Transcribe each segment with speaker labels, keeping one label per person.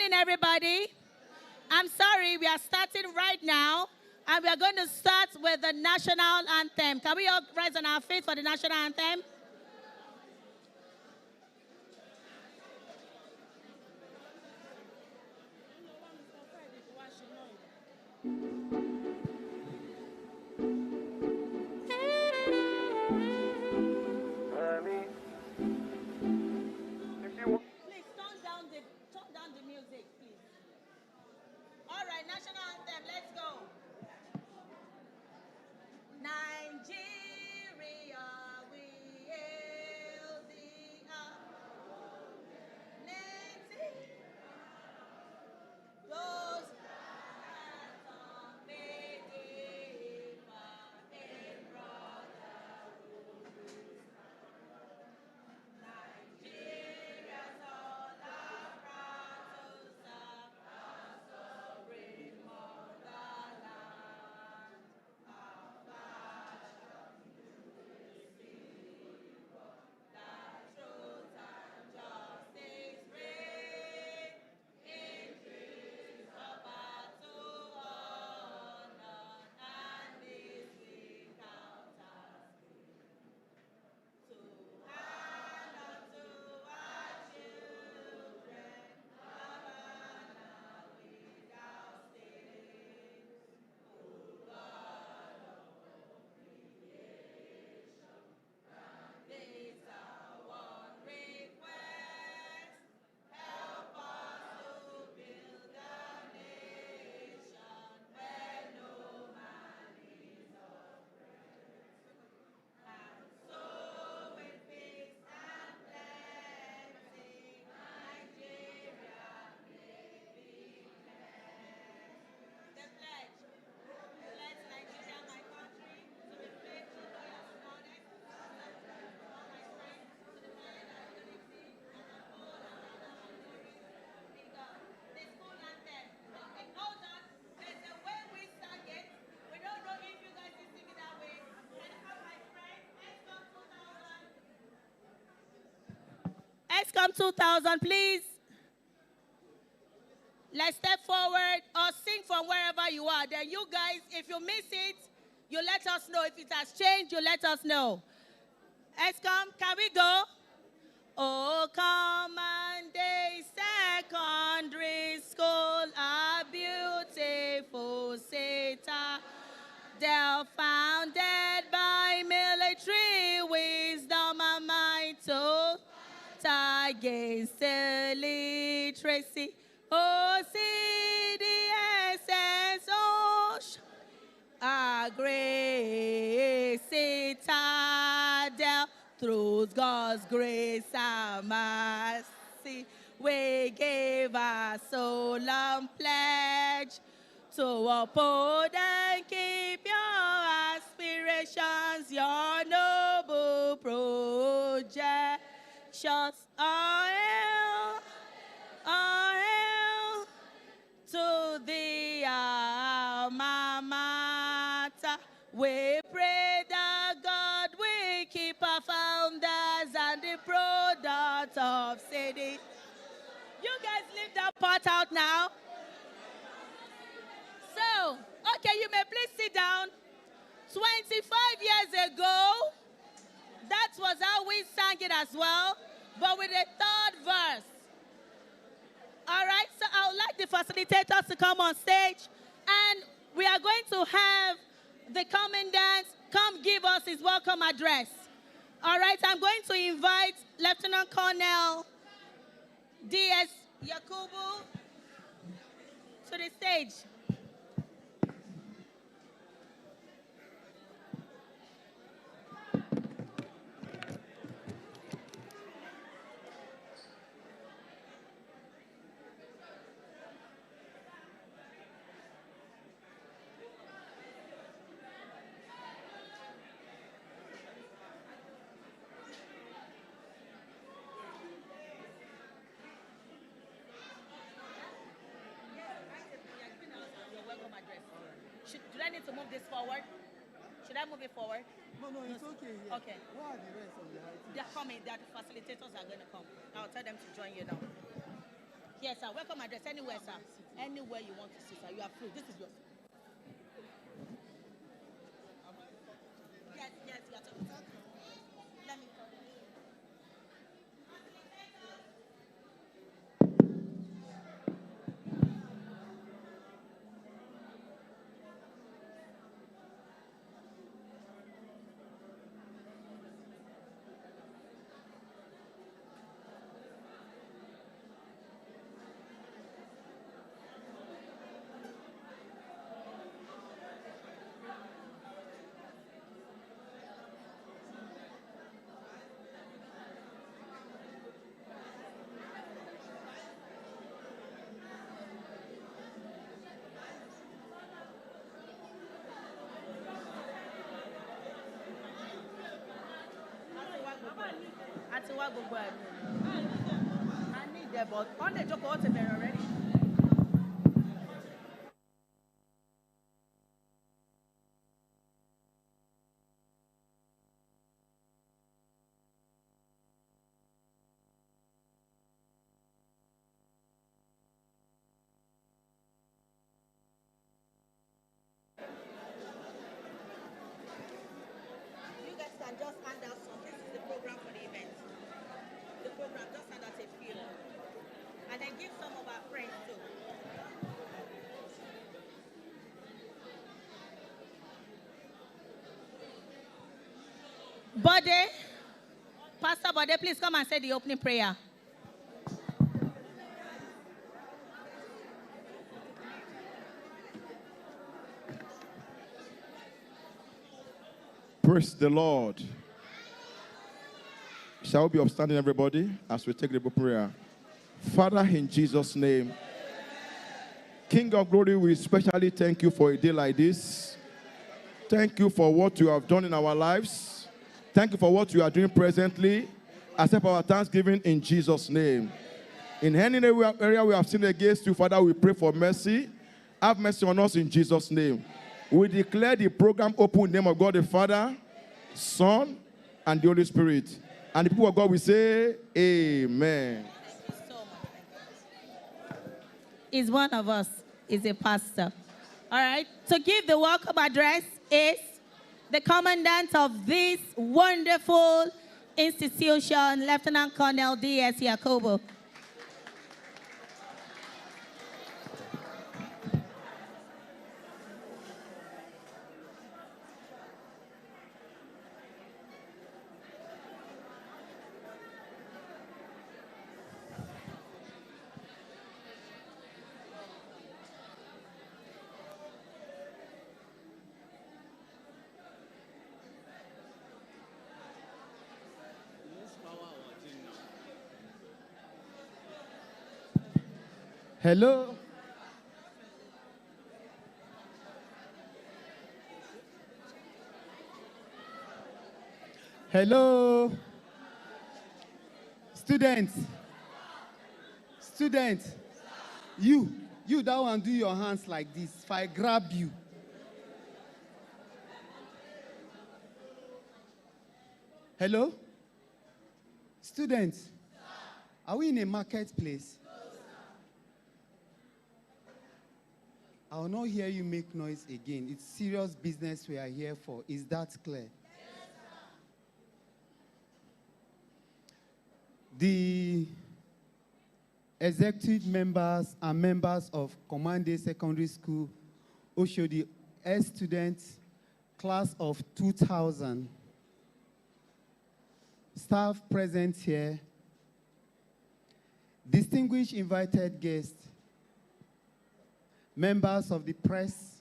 Speaker 1: morning, everybody. I'm sorry, we are starting right now, and we are going to start with the national anthem. Can we all rise on our feet for the national anthem? Please turn down the music, please. All right, national anthem, let's go. Nigeria, we hail thee, our native. Those that are made in Nigeria's all our proud to serve our sovereign motherland. Our fashion that truth and justice reign. Increase of battle, honor, and this we count as to hand unto our children manna without stain. O God of creation, this our one request. Help us to build a nation where no man is oppressed, and so with peace and plenty, Nigeria may be blessed. The pledge. Pledge Nigeria, my country, to be faithful, loyal, and honest, to serve with all my strength, to defend our unity, and uphold our honor and glory in God. The school anthem. Okay, hold on. There's a way we sang it. We don't know if you guys can sing it that way. Can I have my friend? Excom 2000, please. Let's step forward or sing from wherever you are. Then you guys, if you miss it, you let us know. If it has changed, you let us know. Excom, can we go? Oh, Commande Secondary School, a beautiful city. They're founded by military wisdom and might to against illiteracy. Oh, CDSS, a great citadel, through God's grace and mercy, we gave a solemn pledge to uphold and keep your aspirations, your noble projections. All hail to the alma mater. We pray that God will keep our founders and the product of city. You guys leave that part out now. So, okay, you may please sit down. 25 years ago, that was how we sang it as well, but with a third verse. All right, so I would like the facilitators to come on stage, and we are going to have the commandant come give us his welcome address. All right, I'm going to invite Lieutenant Colonel D.S. Yakubu to the stage. Do I need to move this forward? Should I move it forward?
Speaker 2: No, it's okay. Yeah.
Speaker 1: Okay.
Speaker 2: Where are the rest of the items?
Speaker 1: They're coming. The facilitators are going to come. I'll tell them to join you now. Yes, sir. Welcome address anywhere, sir. Anywhere you want to see, sir. You are free. This is yours. Yes, yes, you are talking. Let me call you. Àti wá gbogbo ẹ̀. I need them, but on the joke, what's there already? You guys can just hand out some. This is the program for the event. The program, just hand out a few. And then give some of our friends too. Bode, Pastor Bode, please come and say the opening prayer.
Speaker 2: Praise the Lord. Shall we be upstanding, everybody, as we take the prayer? Father, in Jesus' name, King of glory, we especially thank you for a day like this. Thank you for what you have done in our lives. Thank you for what you are doing presently. Accept our thanksgiving in Jesus' name. In any area we have sinned against you, Father, we pray for mercy. Have mercy on us in Jesus' name. We declare the program open in the name of God the Father, Son, and the Holy Spirit. And the people of God will say, Amen.
Speaker 1: Thank you so much. Is one of us, is a pastor. All right. To give the welcome address is the commandant of this wonderful institution, Lieutenant Colonel D.S. Yakobo.
Speaker 3: Hello. Hello. Students. Students. You that one, do your hands like this. If I grab you. Hello? Students. Are we in a marketplace? I will not hear you make noise again. It's serious business we are here for. Is that clear? Yes, the executive members and members of Excommandos Secondary School, Oshodi, students, class of 2000, staff present here, distinguished invited guests, members of the press,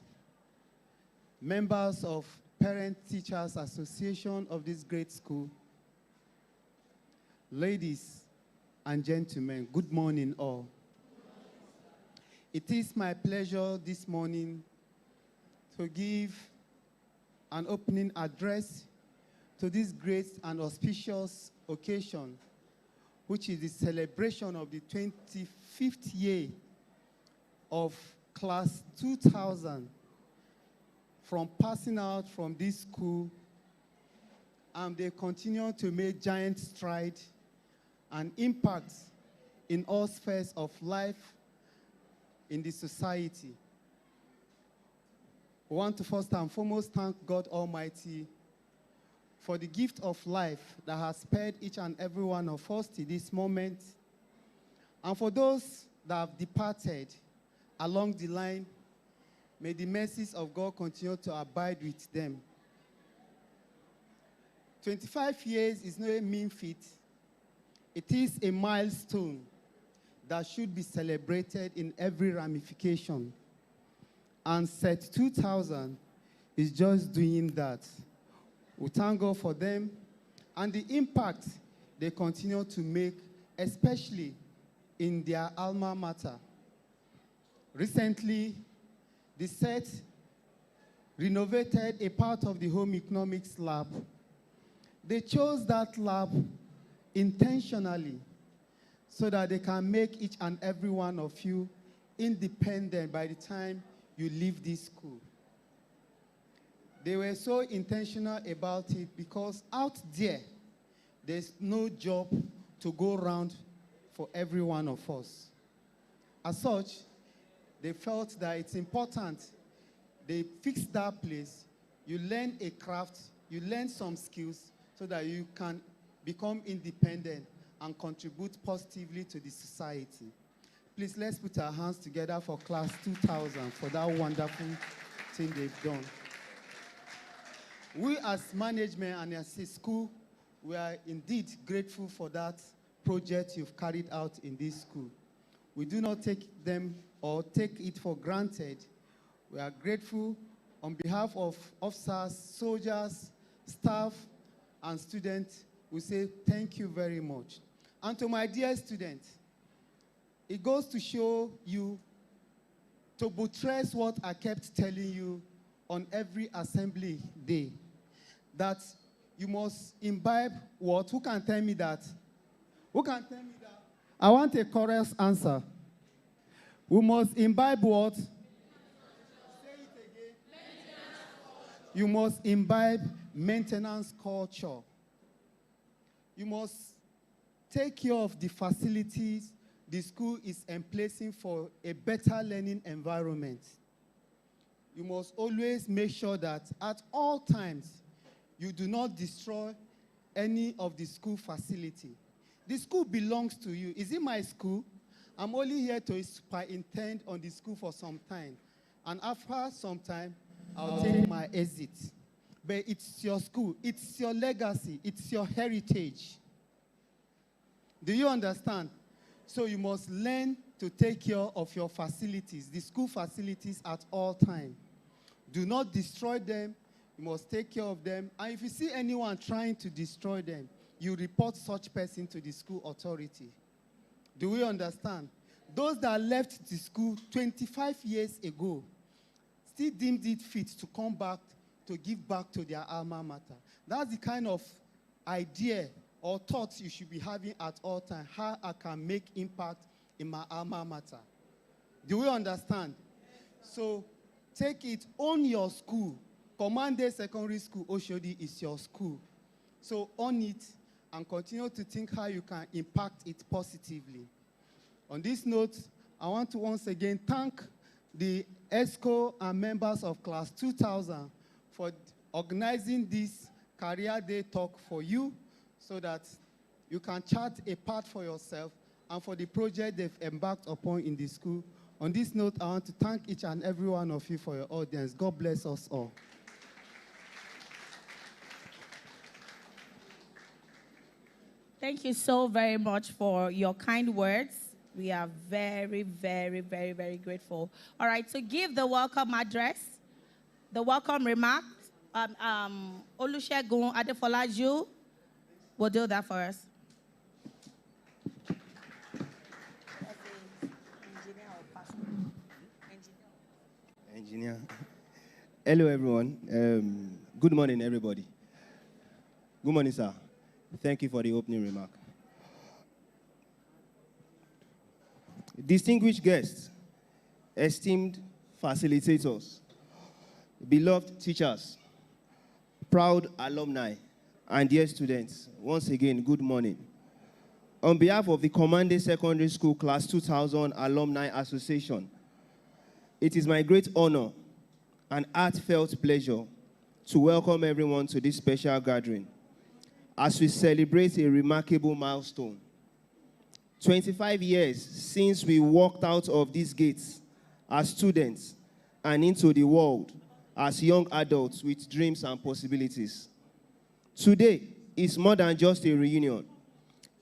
Speaker 3: members of Parent Teachers Association of this great school, ladies and gentlemen, good morning all. It is my pleasure this morning to give an opening address to this great and auspicious occasion, which is the celebration of the 25th year of Class 2000 from passing out from this school, and they continue to make giant strides and impact in all spheres of life in the society. We want to first and foremost thank God Almighty for the gift of life that has spared each and every one of us to this moment. And for those that have departed along the line, may the mercies of God continue to abide with them. 25 years is not a mean feat. It is a milestone that should be celebrated in every ramification. And Set 2000 is just doing that. We thank God for them and the impact they continue to make, especially in their alma mater. Recently, the Set renovated a part of the home economics lab. They chose that lab intentionally so that they can make each and every one of you independent by the time you leave this school. They were so intentional about it because out there, there's no job to go around for every one of us. As such, they felt that it's important. They fixed that place. You learn a craft, you learn some skills so that you can become independent and contribute positively to the society. Please, let's put our hands together for Class 2000 for that wonderful thing they've done. We as management and as a school, we are indeed grateful for that project you've carried out in this school. We do not take them or take it for granted. We are grateful on behalf of officers, soldiers, staff, and students. We say thank you very much. And to my dear students, it goes to show you, to buttress what I kept telling you on every assembly day, that you must imbibe what? Who can tell me that? Who can tell me that? I want a chorus answer. We must imbibe what? Say it again. You must imbibe maintenance culture. You must take care of the facilities the school is emplacing for a better learning environment. You must always make sure that at all times, you do not destroy any of the school facility. The school belongs to you. Is it my school? I'm only here to superintend on the school for some time. And after some time, I'll take my exit. But it's your school. It's your legacy. It's your heritage. Do you understand? So you must learn to take care of your facilities, the school facilities at all times. Do not destroy them. You must take care of them. And if you see anyone trying to destroy them, you report such person to the school authority. Do we understand? Those that left the school 25 years ago still deemed it fit to come back to give back to their alma mater. That's the kind of idea or thoughts you should be having at all times, how I can make impact in my alma mater. Do we understand? So take it, own your school. Excommandos Secondary School, Oshodi, is your school. So own it and continue to think how you can impact it positively. On this note, I want to once again thank the ESCO and members of Class 2000 for organizing this Career Day talk for you so that you can chart a path for yourself and for the project they've embarked upon in the school. On this note, I want to thank each and every one of you for your audience. God bless us all.
Speaker 1: Thank you so very much for your kind words. We are very, very, very, very grateful. All right, to give the welcome address, the welcome remarks, Olusegun Adefolaju will do that for us.
Speaker 4: Engineer. Hello, everyone. Good morning, everybody. Good morning, sir. Thank you for the opening remark. Distinguished guests, esteemed facilitators, beloved teachers, proud alumni, and dear students, once again, good morning. on behalf of the Commanding Secondary School Class 2000 Alumni Association, it is my great honor and heartfelt pleasure to welcome everyone to this special gathering as we celebrate a remarkable milestone. 25 years since we walked out of these gates as students and into the world as young adults with dreams and possibilities. Today is more than just a reunion.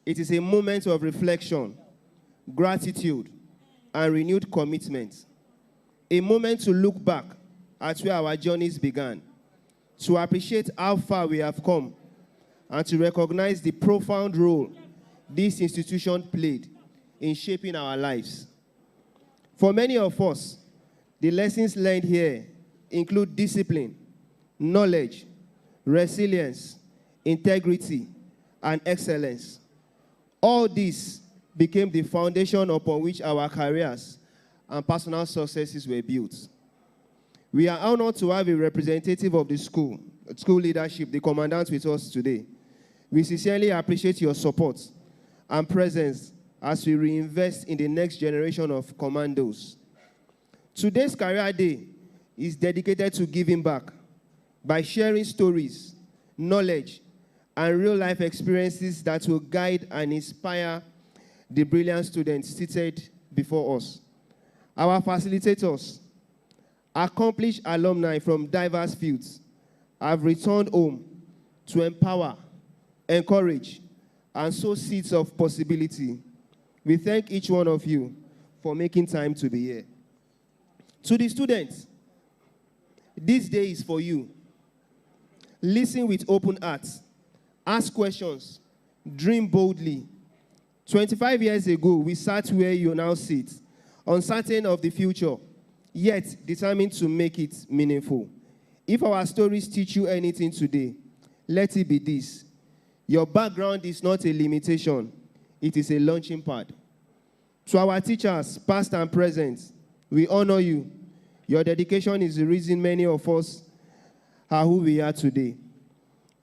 Speaker 4: It is a moment of reflection, gratitude, and renewed commitment. A moment to look back at where our journeys began, to appreciate how far we have come, and to recognize the profound role this institution played in shaping our lives. For many of us, the lessons learned here include discipline, knowledge, resilience, integrity, and excellence. All this became the foundation upon which our careers and personal successes were built. We are honored to have a representative of the school leadership, the commandant, with us today. We sincerely appreciate your support and presence as we reinvest in the next generation of commandos. Today's Career Day is dedicated to giving back by sharing stories, knowledge, and real-life experiences that will guide and inspire the brilliant students seated before us. Our facilitators, accomplished alumni from diverse fields, have returned home to empower, encourage, and sow seeds of possibility. We thank each one of you for making time to be here. To the students, this day is for you. Listen with open hearts. Ask questions. Dream boldly. 25 years ago, we sat where you now sit, uncertain of the future, yet determined to make it meaningful. If our stories teach you anything today, let it be this. Your background is not a limitation. It is a launching pad. To our teachers, past and present, we honor you. Your dedication is the reason many of us are who we are today.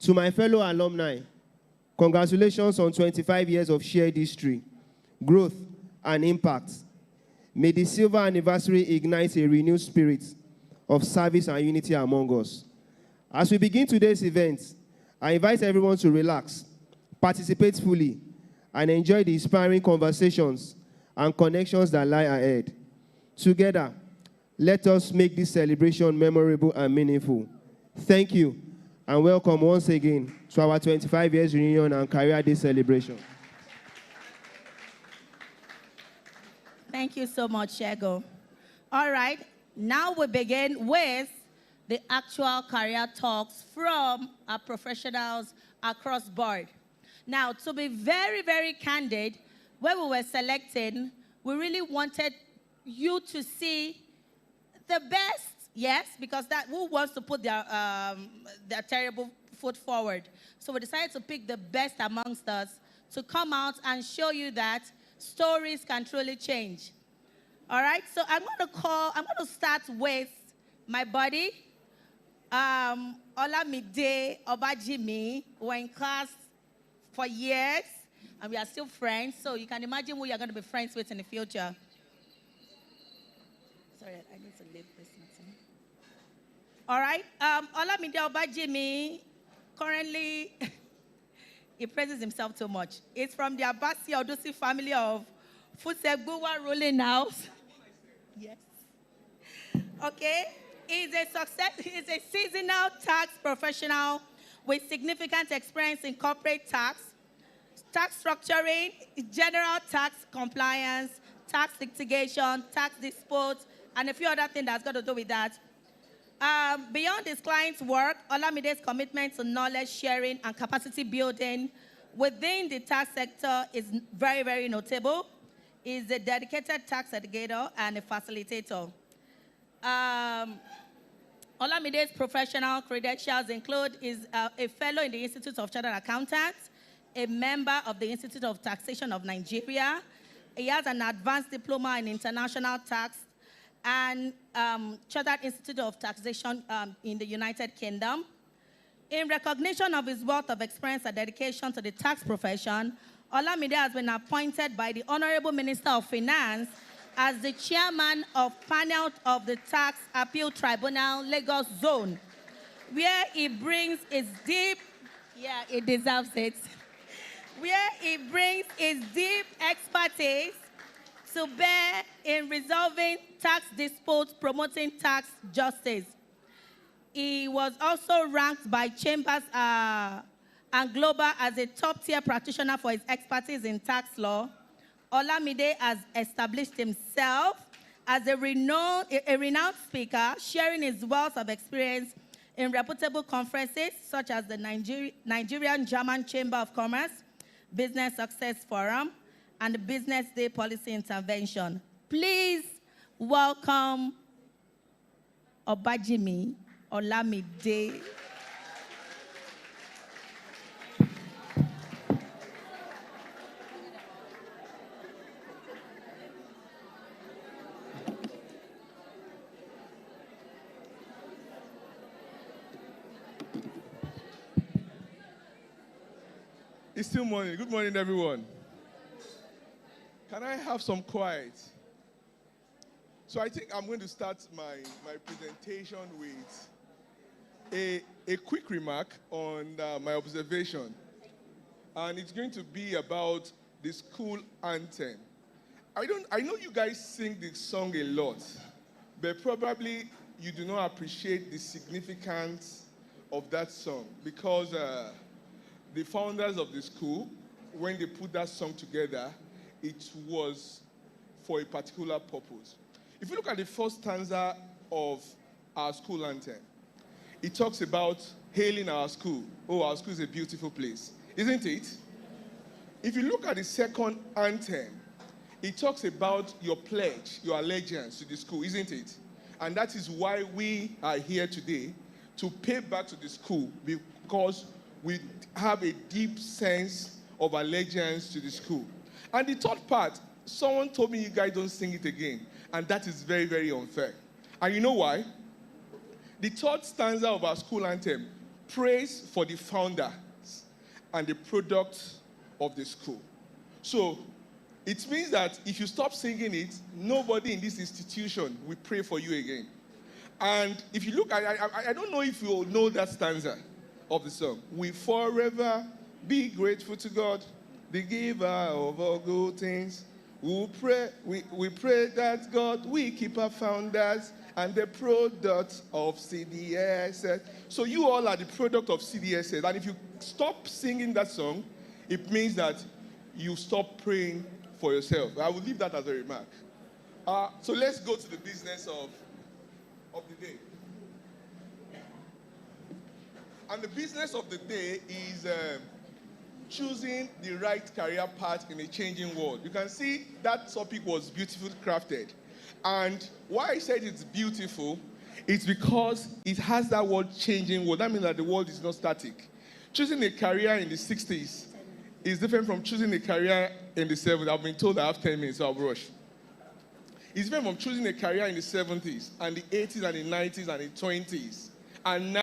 Speaker 4: To my fellow alumni, congratulations on 25 years of shared history, growth, and impact. May the silver anniversary ignite a renewed spirit of service and unity among us. As we begin today's event, I invite everyone to relax, participate fully, and enjoy the inspiring conversations and connections that lie ahead. Together, let us make this celebration memorable and meaningful. Thank you, and welcome once again to our 25 years reunion and Career Day celebration.
Speaker 1: Thank you so much, Shego. All right, now we begin with the actual career talks from our professionals across board. Now, to be very, very candid, when we were selecting, we really wanted you to see the best, yes, because that who wants to put their terrible foot forward. So we decided to pick the best amongst us to come out and show you that stories can truly change. All right, so I'm going to start with my buddy, Olamide Obajimi. We're in class for years, and we are still friends, so you can imagine who you're going to be friends with in the future. Sorry, I need to leave this meeting. All right, Olamide Obajimi, currently, he praises himself too much. It's from the Abasi Odusi family of Futsegbuwa ruling house. Yes. Okay. He's a seasonal tax professional with significant experience in corporate tax structuring, general tax compliance, tax litigation, tax disputes, and a few other things that's got to do with that. Beyond his client's work, Olamide's commitment to knowledge sharing and capacity building within the tax sector is very, very notable. He's a dedicated tax educator and a facilitator. Olamide's professional credentials include a fellow in the Institute of Chartered Accountants, a member of the Institute of Taxation of Nigeria. He has an advanced diploma in international tax and Chartered Institute of Taxation in the United Kingdom. In recognition of his wealth of experience and dedication to the tax profession, Olamide has been appointed by the Honorable Minister of Finance as the chairman of panel of the Tax Appeal Tribunal, Lagos Zone, where he brings his deep, it deserves it, where he brings his deep expertise to bear in resolving tax disputes, promoting tax justice. He was also ranked by Chambers and Global as a top-tier practitioner for his expertise in tax law. Olamide has established himself as a renowned speaker, sharing his wealth of experience in reputable conferences such as the Nigerian German Chamber of Commerce, Business Success Forum, and the Business Day Policy Intervention. Please welcome Obajimi Olamide.
Speaker 2: It's still morning. Good morning, everyone. Can I have some quiet? So I think I'm going to start my presentation with a quick remark on my observation. And it's going to be about the school anthem. I know you guys sing this song a lot, but probably you do not appreciate the significance of that song because the founders of the school, when they put that song together, it was for a particular purpose. If you look at the first stanza of our school anthem, it talks about hailing our school. Oh, our school is a beautiful place, isn't it? If you look at the second anthem, it talks about your pledge, your allegiance to the school, isn't it? And that is why we are here today, to pay back to the school, because we have a deep sense of allegiance to the school. And the third part, someone told me you guys don't sing it again, and that is very, very unfair. And you know why? The third stanza of our school anthem, praise for the founders and the product of the school. So it means that if you stop singing it, nobody in this institution will pray for you again. And if you look, I don't know if you know that stanza of the song. We forever be grateful to God, the giver of all good things. We pray that God will keep our founders and the product of CDSS. So you all are the product of CDSS. And if you stop singing that song, it means that you stop praying for yourself. I will leave that as a remark. So let's go to the business of the day. And the business of the day is choosing the right career path in a changing world. You can see that topic was beautifully crafted. And why I said it's beautiful, it's because it has that word changing world. That means that the world is not static. Choosing a career in the 60s is different from choosing a career in the 70s. I've been told I have 10 minutes, so I'll rush. It's different from choosing a career in the 70s and the 80s and the 90s and the 20s. And now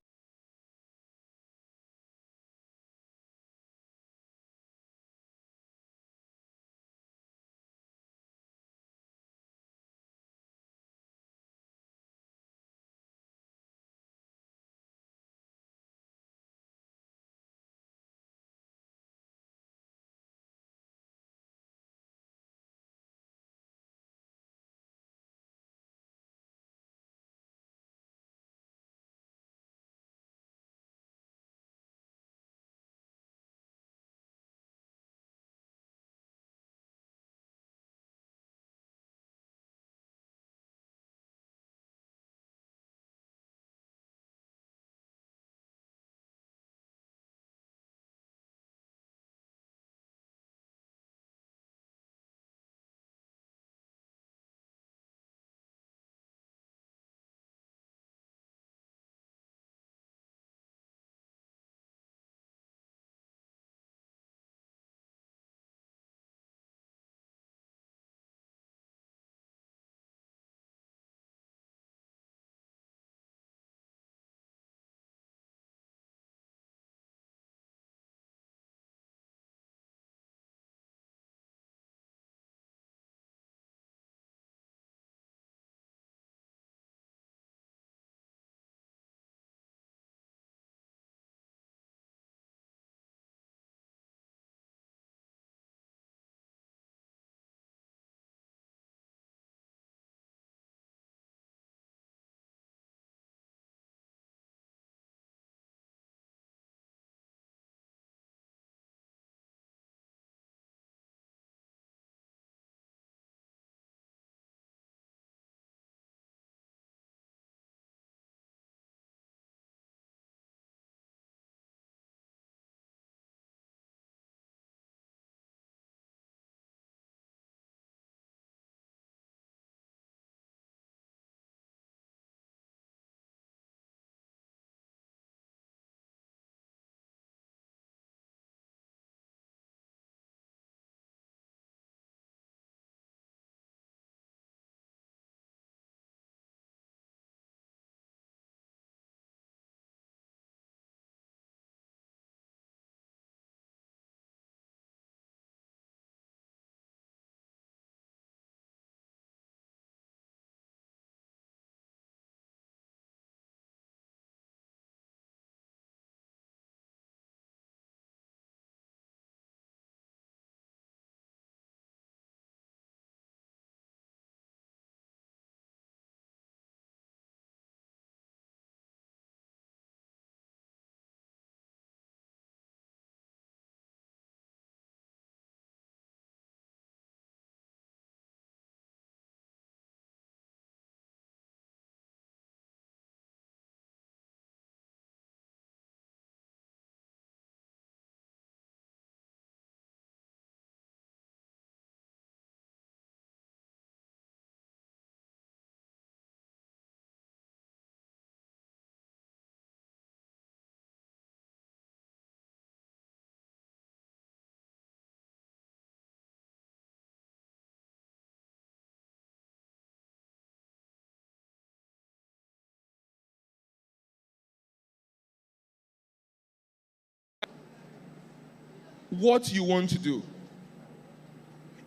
Speaker 2: what you want to do.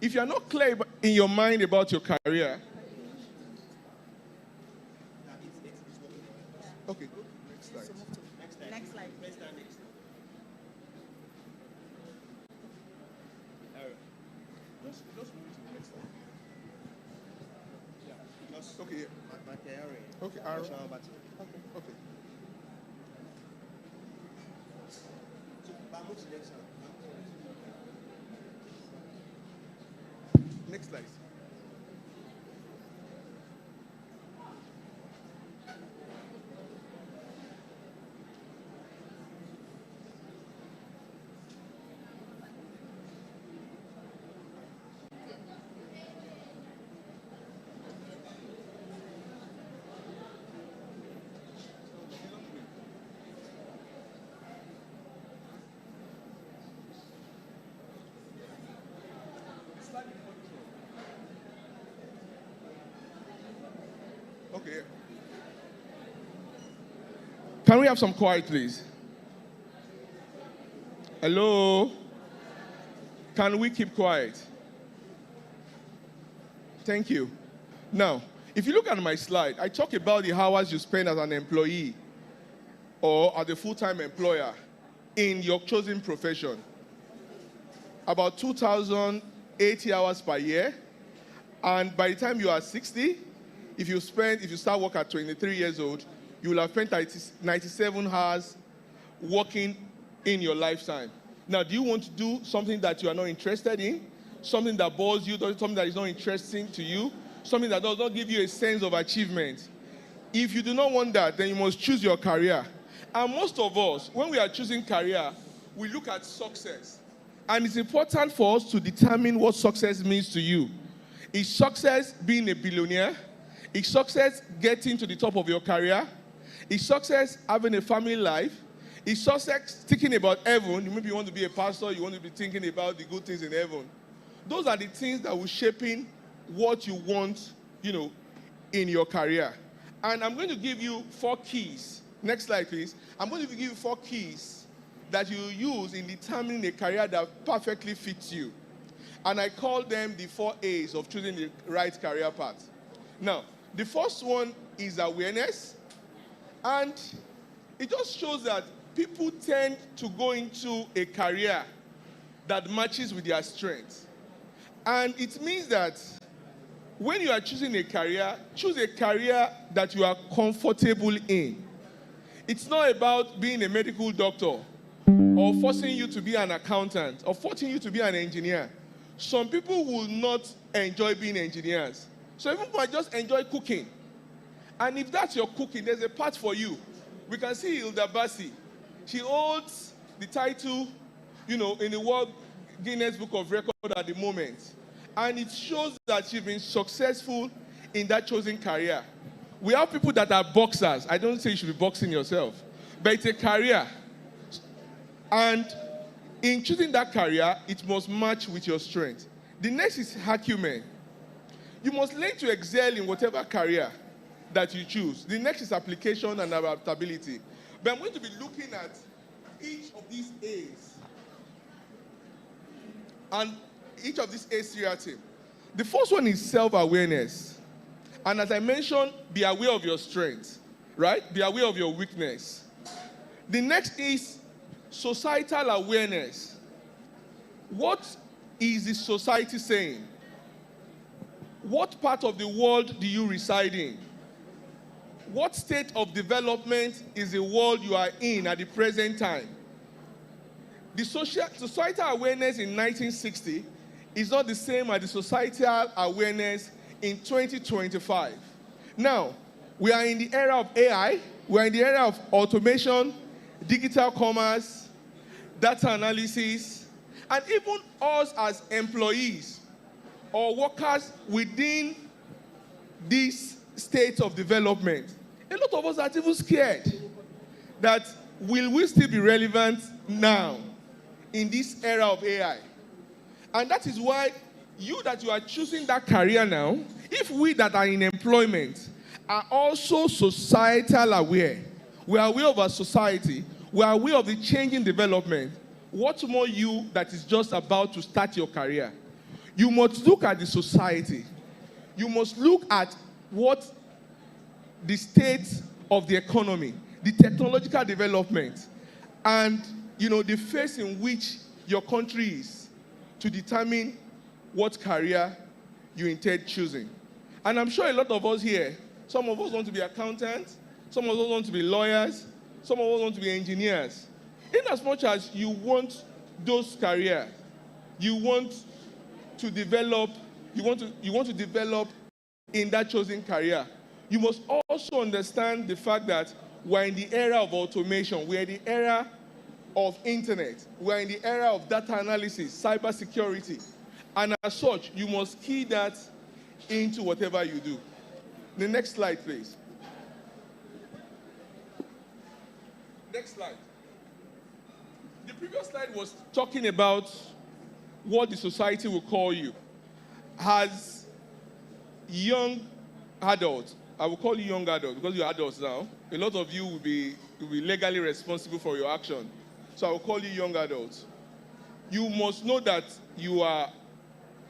Speaker 2: If you're not clear in your mind about your career, okay, go next slide.
Speaker 1: Next slide.
Speaker 2: Just move to the next slide. Yeah. Okay. Okay. Arrow. Okay. Next slide. Okay. Can we have some quiet, please? Hello? Can we keep quiet? Thank you. Now, if you look at my slide, I talk about the hours you spend as an employee or as a full-time employer in your chosen profession. About 2,080 hours per year. And by the time you are 60, if you start work at 23 years old, you will have spent 97 hours working in your lifetime. Now, do you want to do something that you are not interested in? Something that bores you, something that is not interesting to you? Something that does not give you a sense of achievement? If you do not want that, then you must choose your career. And most of us, when we are choosing career, we look at success. And it's important for us to determine what success means to you. Is success being a billionaire? Is success getting to the top of your career? Is success having a family life? Is success thinking about heaven? Maybe you want to be a pastor, you want to be thinking about the good things in heaven. Those are the things that will shape in what you want, in your career. And I'm going to give you 4 keys. Next slide, please. I'm going to give you 4 keys that you use in determining a career that perfectly fits you. And I call them the 4 A's of choosing the right career path. Now, the first one is awareness. And it just shows that people tend to go into a career that matches with their strengths. And it means that when you are choosing a career, choose a career that you are comfortable in. It's not about being a medical doctor or forcing you to be an accountant or forcing you to be an engineer. Some people will not enjoy being engineers. Some people might just enjoy cooking. And if that's your cooking, there's a path for you. We can see Hilda Bassi. She holds the title, in the World Guinness Book of Records at the moment. And it shows that she's been successful in that chosen career. We have people that are boxers. I don't say you should be boxing yourself. But it's a career. And in choosing that career, it must match with your strength. The next is acumen. You must learn to excel in whatever career that you choose. The next is application and adaptability. But I'm going to be looking at each of these A's. And each of these A's seriatim. The first one is self-awareness. And as I mentioned, be aware of your strengths, right? Be aware of your weakness. The next is societal awareness. What is the society saying? What part of the world do you reside in? What state of development is the world you are in at the present time? The societal awareness in 1960 is not the same as the societal awareness in 2025. Now, we are in the era of AI, we are in the era of automation, digital commerce, data analysis, and even us as employees or workers within this state of development. A lot of us are even scared that will we still be relevant now in this era of AI? And that is why you are choosing that career now, if we that are in employment are also societal aware, we are aware of our society, we are aware of the changing development,
Speaker 5: what more you that is just about to start your career? You must look at the society. You must look at what the state of the economy, the technological development, and the phase in which your country is to determine what career you intend choosing. And I'm sure a lot of us here, some of us want to be accountants, some of us want to be lawyers, some of us want to be engineers. In as much as you want those careers, you want to develop in that chosen career, you must also understand the fact that we're in the era of automation, we're in the era of internet, we're in the era of data analysis, cybersecurity, and as such, you must key that into whatever you do. The next slide, please. Next slide. The previous slide was talking about what the society will call you. As young adults, I will call you young adults because you're adults now. A lot of you will be legally responsible for your action. So I will call you young adults. You must know that you are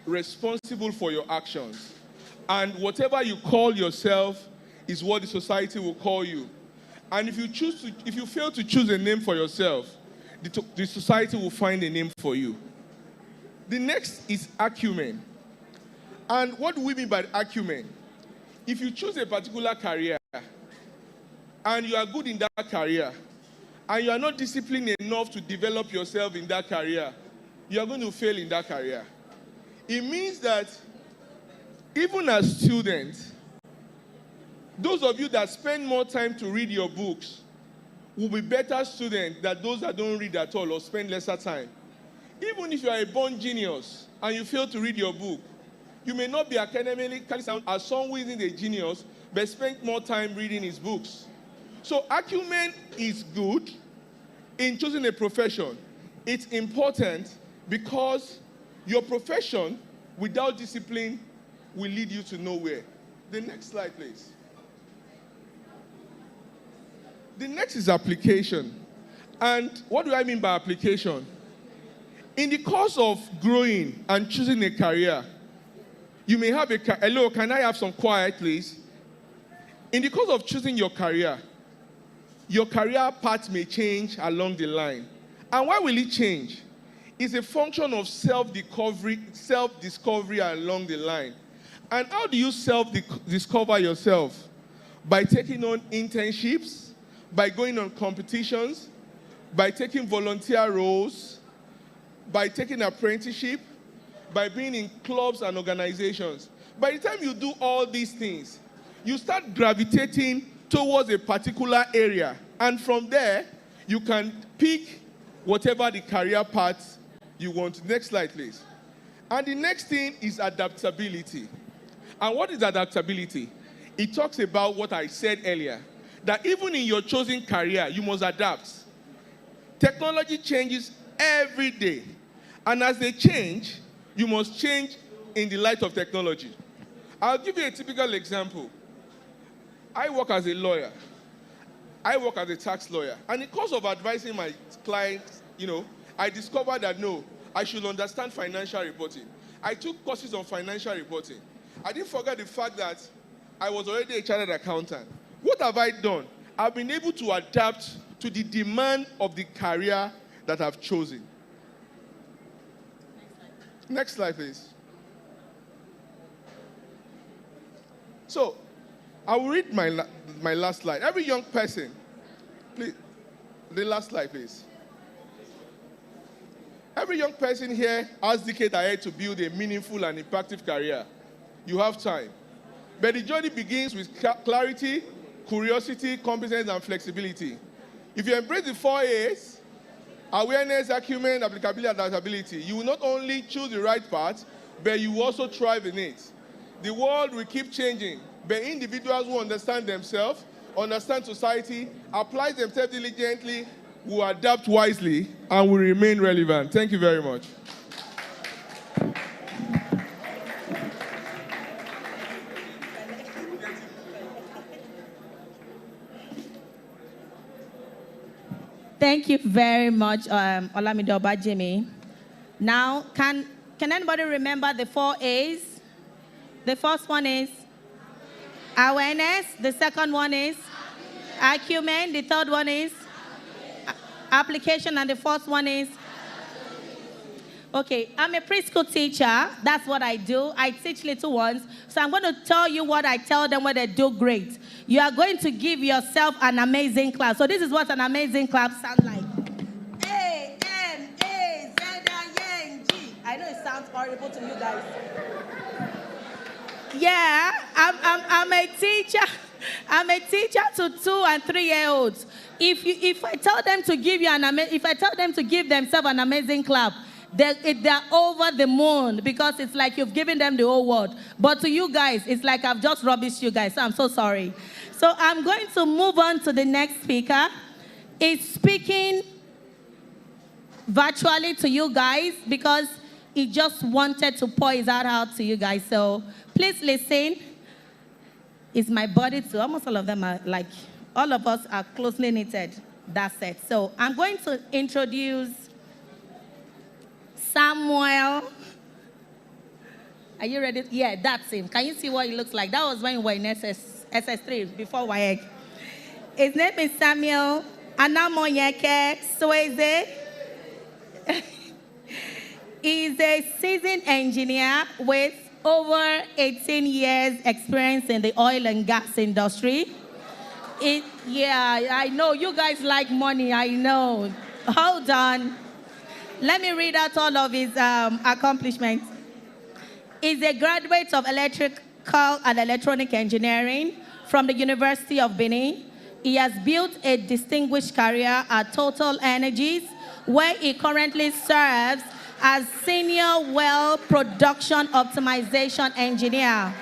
Speaker 5: responsible for your actions. And whatever you call yourself is what the society will call you. And if you fail to choose a name for yourself, the society will find a name for you. The next is acumen. And what do we mean by acumen? If you choose a particular career and you are good in that career and you are not disciplined enough to develop yourself in that career, you are going to fail in that career. It means that even as students, those of you that spend more time to read your books will be better students than those that don't read at all or spend lesser time. Even if you are a born genius and you fail to read your book, you may not be academically sound as someone who isn't a genius, but spent more time reading his books. So acumen is good in choosing a profession. It's important because your profession without discipline will lead you to nowhere. The next slide, please. The next is application. And what do I mean by application? In the course of growing and choosing a career, you may have hello, can I have some quiet, please? In the course of choosing your career path may change along the line. And why will it change? It's a function of self-discovery along the line. And how do you self-discover yourself? By taking on internships, by going on competitions, by taking volunteer roles, by taking apprenticeship, by being in clubs and organizations. By the time you do all these things, you start gravitating towards a particular area. And from there, you can pick whatever the career path you want. Next slide, please. And the next thing is adaptability. And what is adaptability? It talks about what I said earlier, that even in your chosen career, you must adapt. Technology changes every day. And as they change, you must change in the light of technology. I'll give you a typical example. I work as a lawyer. I work as a tax lawyer. And in the course of advising my clients, I discovered that I should understand financial reporting. I took courses on financial reporting. I didn't forget the fact that I was already a chartered accountant. What have I done? I've been able to adapt to the demand of the career that I've chosen. Next slide, please. So, I will read my last slide. Every young person, please, the last slide, please. Every young person here has decades ahead to build a meaningful and impactful career. You have time. But the journey begins with clarity, curiosity, competence, and flexibility. If you embrace the 4 A's, awareness, acumen, applicability, and adaptability, you will not only choose the right path, but you will also thrive in it. The world will keep changing, but individuals who understand themselves, understand society, apply themselves diligently, will adapt wisely, and will remain relevant. Thank you very much.
Speaker 1: Thank you very much, Olamide Obajimi. Now, can anybody remember the 4 A's? The first one is awareness. The second one is acumen. The third one is application. And the fourth one is... Okay, I'm a preschool teacher. That's what I do. I teach little ones. So I'm going to tell you what I tell them when they do great. You are going to give yourself an amazing clap. So this is what an amazing clap sounds like. A-M-A-Z-I-N-G. I know it sounds horrible to you guys. Yeah, I'm a teacher. I'm a teacher to 2 and 3-year-olds. If I tell them to give themselves an amazing clap, they're over the moon because it's like you've given them the whole world. But to you guys, it's like I've just rubbished you guys. So I'm so sorry. So I'm going to move on to the next speaker. He's speaking virtually to you guys because he just wanted to pour his heart out to you guys. So please listen. It's my body too. Almost all of them are like, all of us are closely knitted. That's it. So I'm going to introduce Samuel. Are you ready? Yeah, that's him. Can you see what he looks like? That was when we were in SS3 before YEG. His name is Samuel Anamoyeke Sweze. He's a seasoned engineer with over 18 years experience in the oil and gas industry. Yeah, I know you guys like money, I know. Hold on. Let me read out all of his accomplishments. He's a graduate of electrical and electronic engineering from the University of Benin. He has built a distinguished career at Total Energies, where he currently serves as Senior Well Production Optimization Engineer.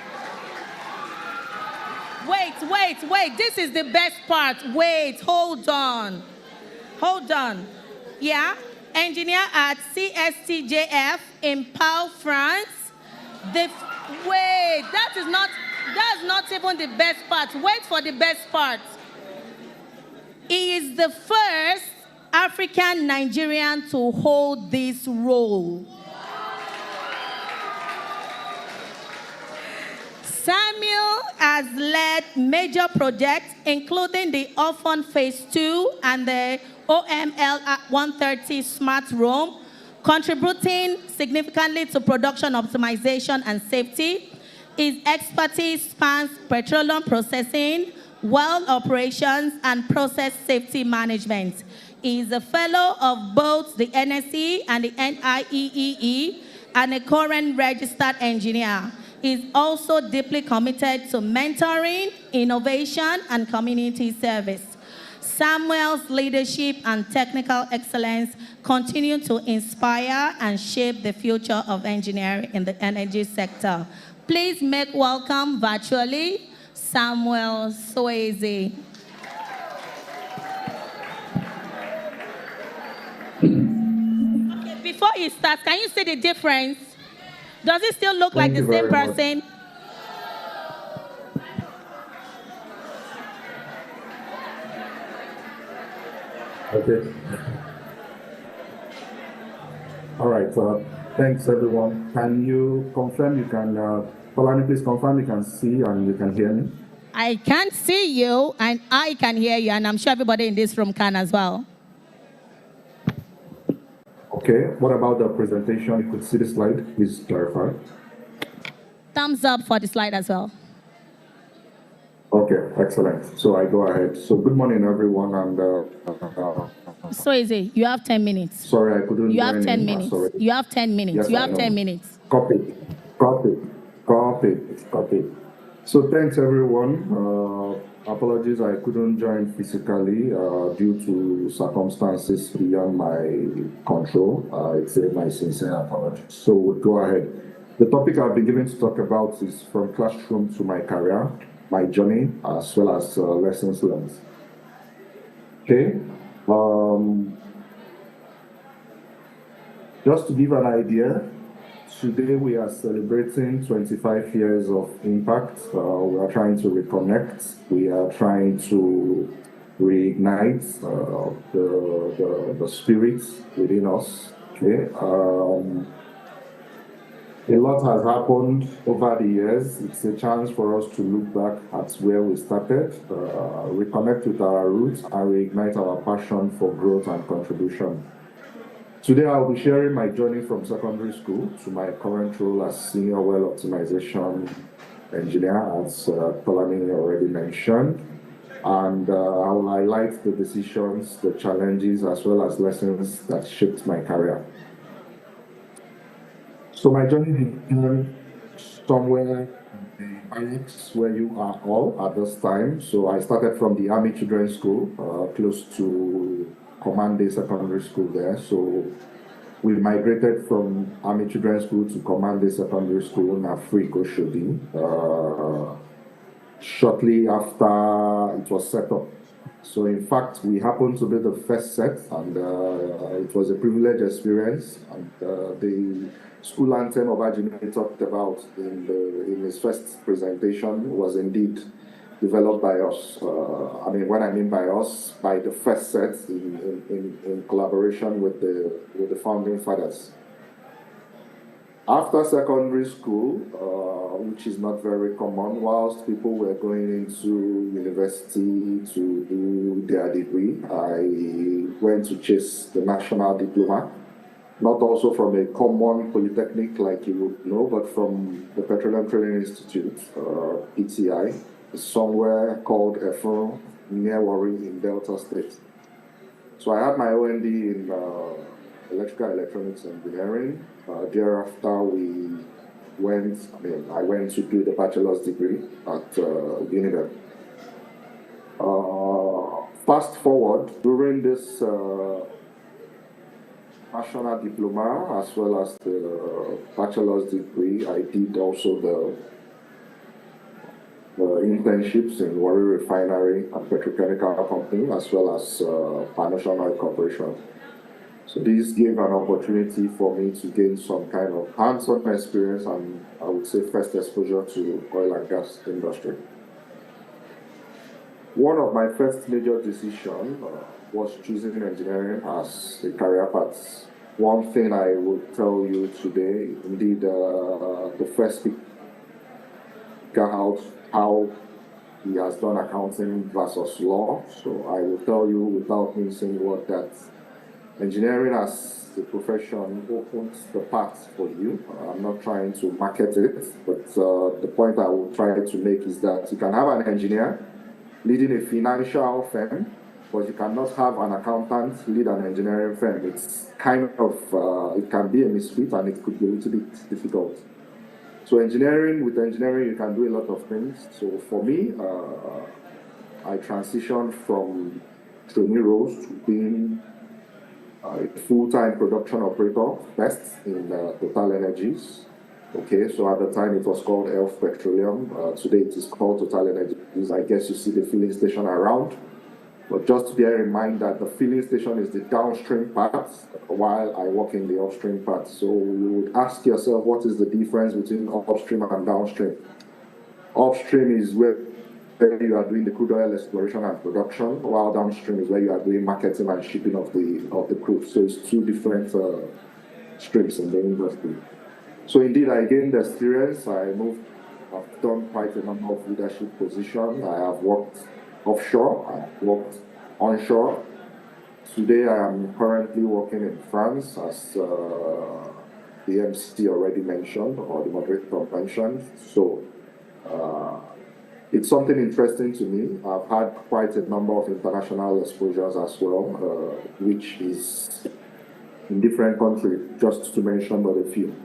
Speaker 1: Wait. This is the best part. Wait, hold on. Yeah, engineer at CSTJF in Pau, France. Wait, that's not even the best part. Wait for the best part. He is the first African Nigerian to hold this role. Samuel has led major projects, including the Orphan Phase 2 and the OML 130 Smart Room, contributing significantly to production optimization and safety. His expertise spans petroleum processing, well operations, and process safety management. He is a fellow of both the NSE and the NIEEE and a current registered engineer. He is also deeply committed to mentoring, innovation, and community service. Samuel's leadership and technical excellence continue to inspire and shape the future of engineering in the energy sector. Please make welcome virtually Samuel Sweze. Okay, before he starts, can you see the difference? Does it still look like the same person?
Speaker 6: Okay. All right. Thanks, everyone. Can you confirm you can, Polani, please confirm you can see and you can hear me?
Speaker 1: I can see you and I can hear you, and I'm sure everybody in this room can as well.
Speaker 6: Okay. What about the presentation? You could see the slide. Please clarify.
Speaker 1: Thumbs up for the slide as well.
Speaker 6: Okay, excellent. So I go ahead. So good morning, everyone. And
Speaker 1: So easy. You have 10 minutes.
Speaker 6: Sorry, I couldn't.
Speaker 1: You have 10 minutes. You have 10 minutes.
Speaker 6: Yes,
Speaker 1: you have 10 minutes.
Speaker 6: Copy. So thanks, everyone. Apologies, I couldn't join physically due to circumstances beyond my control. It's my sincere apologies. So we'll go ahead. The topic I've been given to talk about is from classroom to my career, my journey, as well as lessons learned. Okay. Just to give an idea, today we are celebrating 25 years of impact. We are trying to reconnect. We are trying to reignite the spirit within us. Okay. A lot has happened over the years. It's a chance for us to look back at where we started, reconnect with our roots, and reignite our passion for growth and contribution. Today, I'll be sharing my journey from secondary school to my current role as Senior Well Optimization Engineer, as Tolani already mentioned. And I will highlight the decisions, the challenges, as well as lessons that shaped my career. So my journey began somewhere in the barracks where you are all at this time. So I started from the Army Children's School, close to Command Secondary School there. So we migrated from Army Children's School to Command Secondary School in Excommandos Oshodi. Shortly after it was set up. So in fact, we happened to be the first set, and it was a privileged experience. And the school anthem Obajimi talked about in his first presentation was indeed developed by us. When I mean by us, by the first set in collaboration with the founding fathers. After secondary school, which is not very common, whilst people were going into university to do their degree, I went to chase the national diploma, not also from a common polytechnic like you would know, but from the Petroleum Training Institute, PTI, somewhere called Efron, near Warri in Delta State. So I had my OND in electrical electronics engineering. Thereafter, I went to do the bachelor's degree at Yearsb. Fast forward, during this national diploma as well as the bachelor's degree, I did also the internships in Warri Refinery and Petrochemical Company as well as Financial Oil Corporation. So this gave an opportunity for me to gain some kind of hands-on experience and I would say first exposure to oil and gas industry. One of my first major decisions was choosing engineering as a career path. One thing I would tell you today, indeed, the first speaker out how he has done accounting versus law. So I will tell you without missing what that engineering as a profession opens the path for you. I'm not trying to market it, but the point I will try to make is that you can have an engineer leading a financial firm, but you cannot have an accountant lead an engineering firm. It's kind of, it can be a misfit and it could be a little bit difficult. So with engineering, you can do a lot of things. So for me, I transitioned from trainee roles to being a full-time production operator first in Total Energies. Okay, so at the time it was called Elf Petroleum. Today it is called Total Energies. I guess you see the filling station around. But just bear in mind that the filling station is the downstream part while I work in the upstream part. So you would ask yourself, what is the difference between upstream and downstream? Upstream is where you are doing the crude oil exploration and production, while downstream is where you are doing marketing and shipping of the crude. So it's two different streams in the industry. So indeed, I gained experience. I've done quite a number of leadership positions. I have worked offshore, I've worked onshore. Today, I am currently working in France, as the MC already mentioned, or the moderator mentioned. So it's something interesting to me. I've had quite a number of international exposures as well, which is in different countries, just to mention but a few.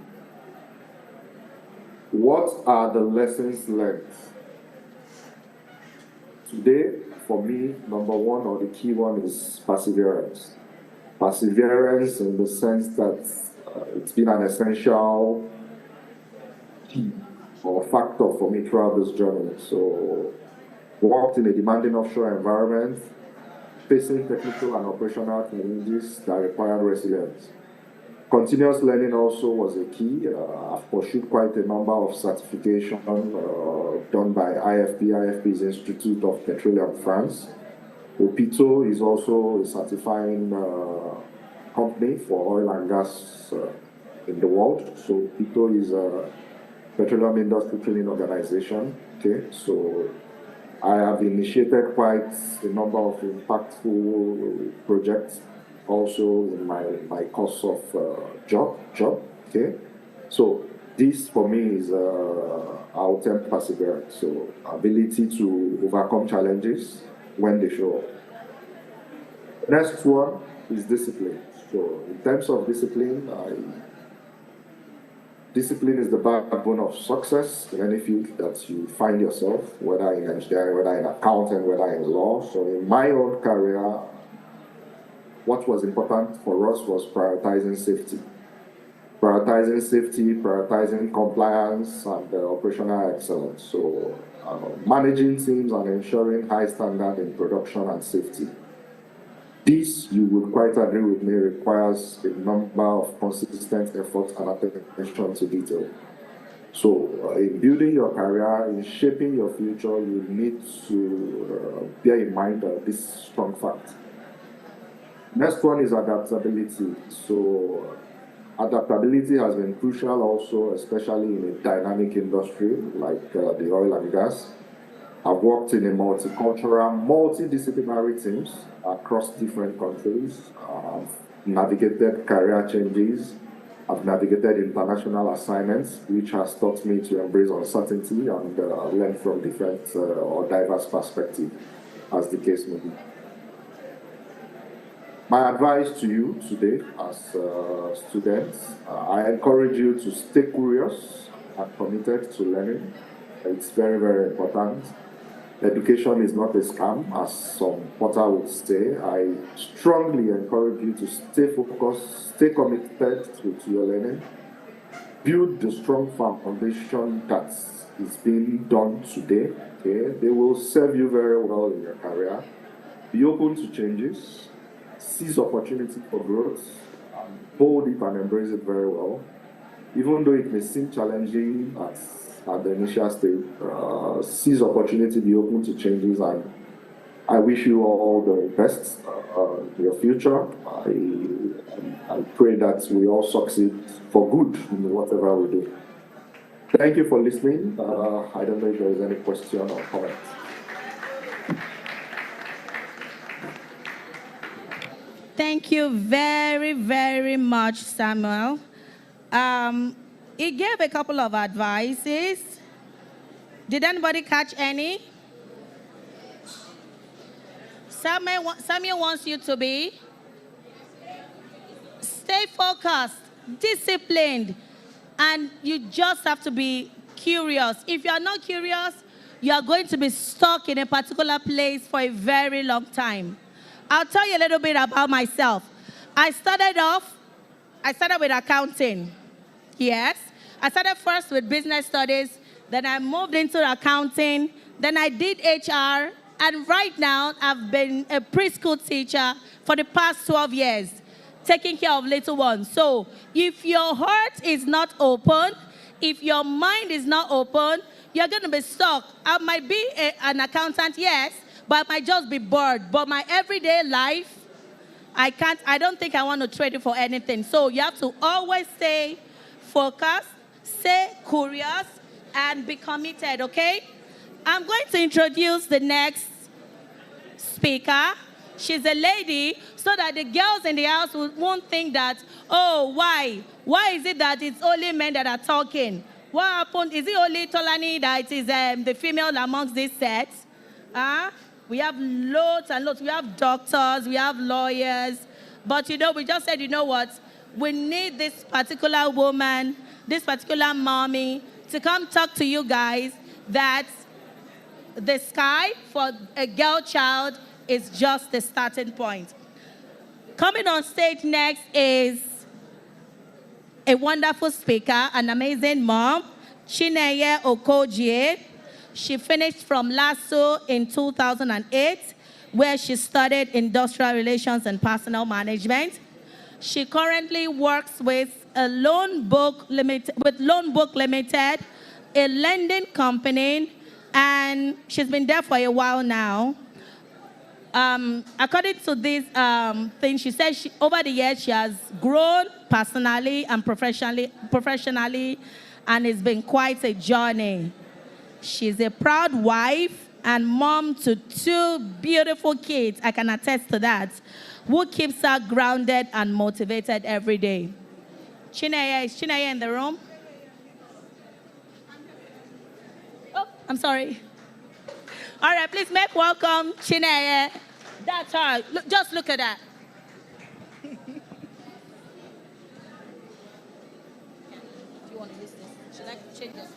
Speaker 6: What are the lessons learned? Today, for me, number one or the key one is perseverance. Perseverance in the sense that it's been an essential key or factor for me throughout this journey. So, worked in a demanding offshore environment, facing technical and operational challenges that required resilience. Continuous learning also was a key. I've pursued quite a number of certifications done by IFP. IFP is Institute of Petroleum France. Opito is also a certifying company for oil and gas in the world. So Opito is a petroleum industry training organization. Okay, so I have initiated quite a number of impactful projects also in my course of job. Okay, so this for me is our temp perseverance. So ability to overcome challenges when they show up. Next one is discipline. So in terms of discipline, discipline is the backbone of success in any field that you find yourself, whether in engineering, whether in accounting, whether in law. So in my own career, what was important for us was prioritizing safety. Prioritizing safety, prioritizing compliance, and operational excellence. So managing teams and ensuring high standard in production and safety. This, you would quite agree with me, requires a number of consistent efforts and attention to detail. So in building your career, in shaping your future, you need to bear in mind this strong fact. Next one is adaptability. So adaptability has been crucial also, especially in a dynamic industry like the oil and gas. I've worked in a multicultural, multidisciplinary teams across different countries. I've navigated career changes. I've navigated international assignments, which has taught me to embrace uncertainty and learn from different or diverse perspectives, as the case may be. My advice to you today as students, I encourage you to stay curious and committed to learning. It's very, very important. Education is not a scam, as some Potter would say. I strongly encourage you to stay focused, stay committed to your learning. Build the strong foundation that is being done today. Okay? They will serve you very well in your career. Be open to changes. Seize opportunity for growth. And hold it and embrace it very well. Even though it may seem challenging at the initial stage, seize opportunity, be open to changes, and I wish you all the best in your future. I pray that we all succeed for good in whatever we do. Thank you for listening. I don't know if there is any question or comment.
Speaker 1: Thank you very, very much, Samuel. He gave a couple of advices. Did anybody catch any? Samuel wants you to be stay focused, disciplined, and you just have to be curious. If you are not curious, you are going to be stuck in a particular place for a very long time. I'll tell you a little bit about myself. I started with accounting. Yes. I started first with business studies, then I moved into accounting, then I did HR, and right now I've been a preschool teacher for the past 12 years, taking care of little ones. So if your heart is not open, if your mind is not open, you're going to be stuck. I might be an accountant, yes, but I might just be bored. But my everyday life, I don't think I want to trade it for anything. So you have to always stay focused, stay curious, and be committed, okay? I'm going to introduce the next speaker. She's a lady, so that the girls in the house won't think that, oh, why? Why is it that it's only men that are talking? What happened? Is it only Tolani that is the female amongst this set? We have loads and loads. We have doctors, we have lawyers. But, we just said, you know what? We need this particular woman, this particular mommy, to come talk to you guys that the sky for a girl child is just the starting point. Coming on stage next is a wonderful speaker, an amazing mom, Chineye Okojie. She finished from LASSO in 2008, where she studied industrial relations and personal management. She currently works with Loan Book Limited, a lending company, and she's been there for a while now. According to this thing, she said over the years she has grown personally and professionally, and it's been quite a journey. She's a proud wife and mom to 2 beautiful kids, I can attest to that, who keeps her grounded and motivated every day. Chineye, is Chineye in the room? Oh, I'm sorry. All right, please make welcome Chineye. That's her. Look, just look at that. Do you want to use this? Should I change this?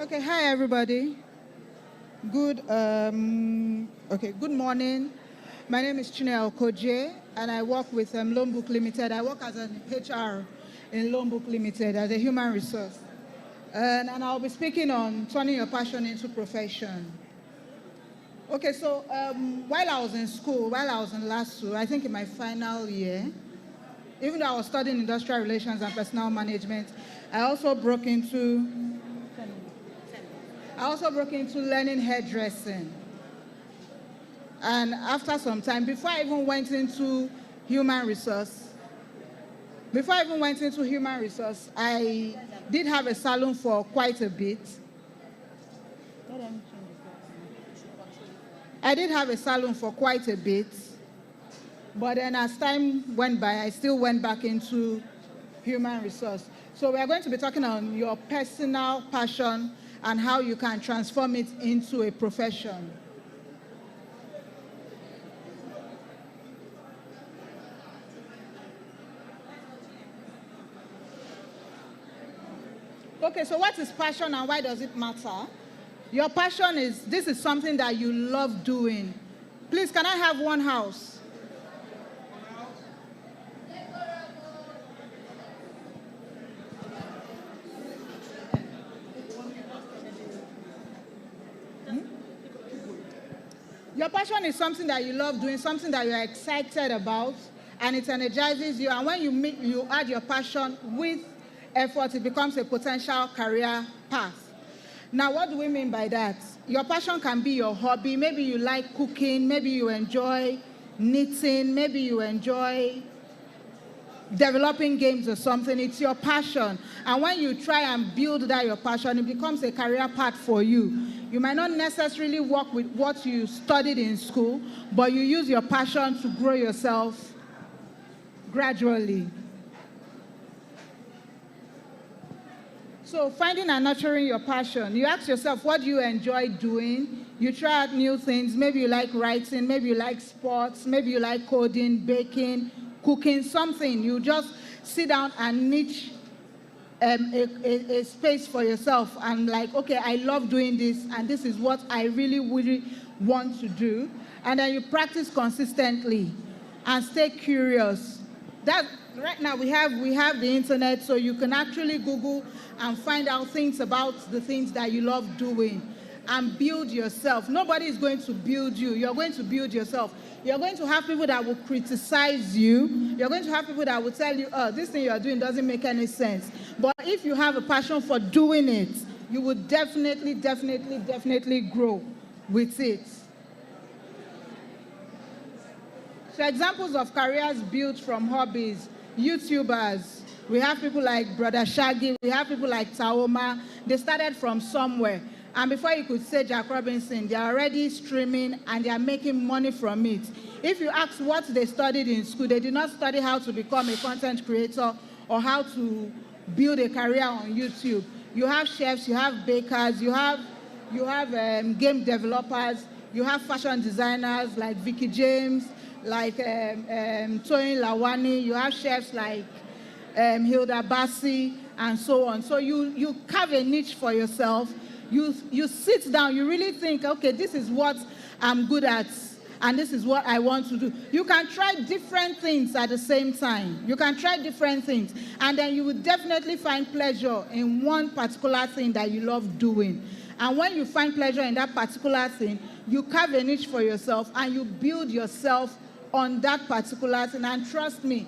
Speaker 7: Okay, hi everybody. Good morning. My name is Chineye Okoje, and I work with Loanbook Limited. I work as an HR in Loanbook Limited as a human resource. And I'll be speaking on turning your passion into profession. Okay, so while I was in school, while I was in LASU, I think in my final year, even though I was studying industrial relations and personnel management, I also broke into learning hairdressing. And after some time, before I even went into human resource, I did have a salon for quite a bit. But then as time went by, I still went back into human resource. So we are going to be talking on your personal passion and how you can transform it into a profession. Okay, so what is passion and why does it matter? Your passion this is something that you love doing. Please, can I have one house? Your passion is something that you love doing, something that you're excited about, and it energizes you. And when you add your passion with effort, it becomes a potential career path. Now, what do we mean by that? Your passion can be your hobby. Maybe you like cooking. Maybe you enjoy knitting. Maybe you enjoy developing games or something. It's your passion. And when you try and build that your passion, it becomes a career path for you. You might not necessarily work with what you studied in school, but you use your passion to grow yourself gradually. So finding and nurturing your passion, you ask yourself, what do you enjoy doing? You try out new things. Maybe you like writing, maybe you like sports, maybe you like coding, baking, cooking, something. You just sit down and niche a space for yourself and like, okay, I love doing this, and this is what I really, really want to do. And then you practice consistently and stay curious. That right now we have the internet, so you can actually Google and find out things about the things that you love doing and build yourself. Nobody is going to build you. You're going to build yourself. You're going to have people that will criticize you. You're going to have people that will tell you, oh, this thing you're doing doesn't make any sense. But if you have a passion for doing it, you will definitely grow with it. So examples of careers built from hobbies, YouTubers. We have people like Brother Shaggy. We have people like Taoma. They started from somewhere. And before you could say Jack Robinson, they're already streaming and they're making money from it. If you ask what they studied in school, they did not study how to become a content creator or how to build a career on YouTube. You have chefs, you have bakers, you have game developers, you have fashion designers like Vicky James, like Toyin Lawani, you have chefs like Hilda Bassi, and so on. So you carve a niche for yourself. You sit down, you really think, okay, this is what I'm good at, and this is what I want to do. You can try different things at the same time. You can try different things, and then you will definitely find pleasure in one particular thing that you love doing. And when you find pleasure in that particular thing, you carve a niche for yourself, and you build yourself on that particular thing. And trust me,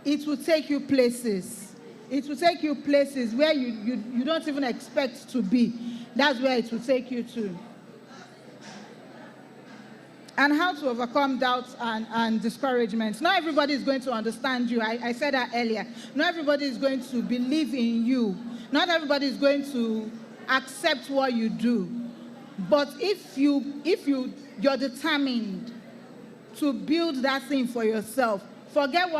Speaker 7: it will take you places. It will take you places where you don't even expect to be. That's where it will take you to. And how to overcome doubts and discouragements. Not everybody is going to understand you. I said that earlier. Not everybody is going to believe in you. Not everybody is going to accept what you do. But if you're determined to build that thing for yourself, forget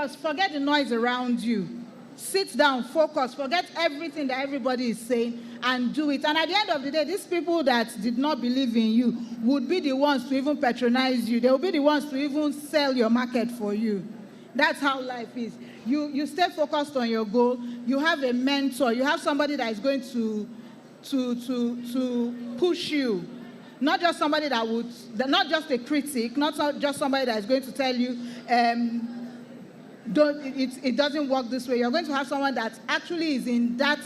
Speaker 7: the noise around you. Sit down, focus, forget everything that everybody is saying, and do it. And at the end of the day, these people that did not believe in you would be the ones to even patronize you. They will be the ones to even sell your market for you. That's how life is. You stay focused on your goal. You have a mentor. You have somebody that is going to push you. Not just somebody not just a critic, not just somebody that is going to tell you, it doesn't work this way. You're going to have someone that actually is in that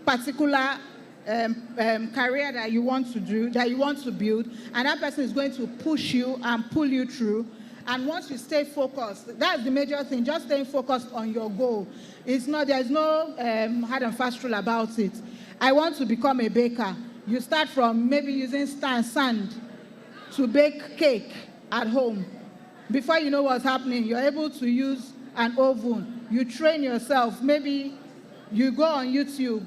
Speaker 7: particular career that you want to do, that you want to build, and that person is going to push you and pull you through. And once you stay focused, that's the major thing, just staying focused on your goal. There's no hard and fast rule about it. I want to become a baker. You start from maybe using sand to bake cake at home. Before you know what's happening, you're able to use an oven. You train yourself. Maybe you go on YouTube.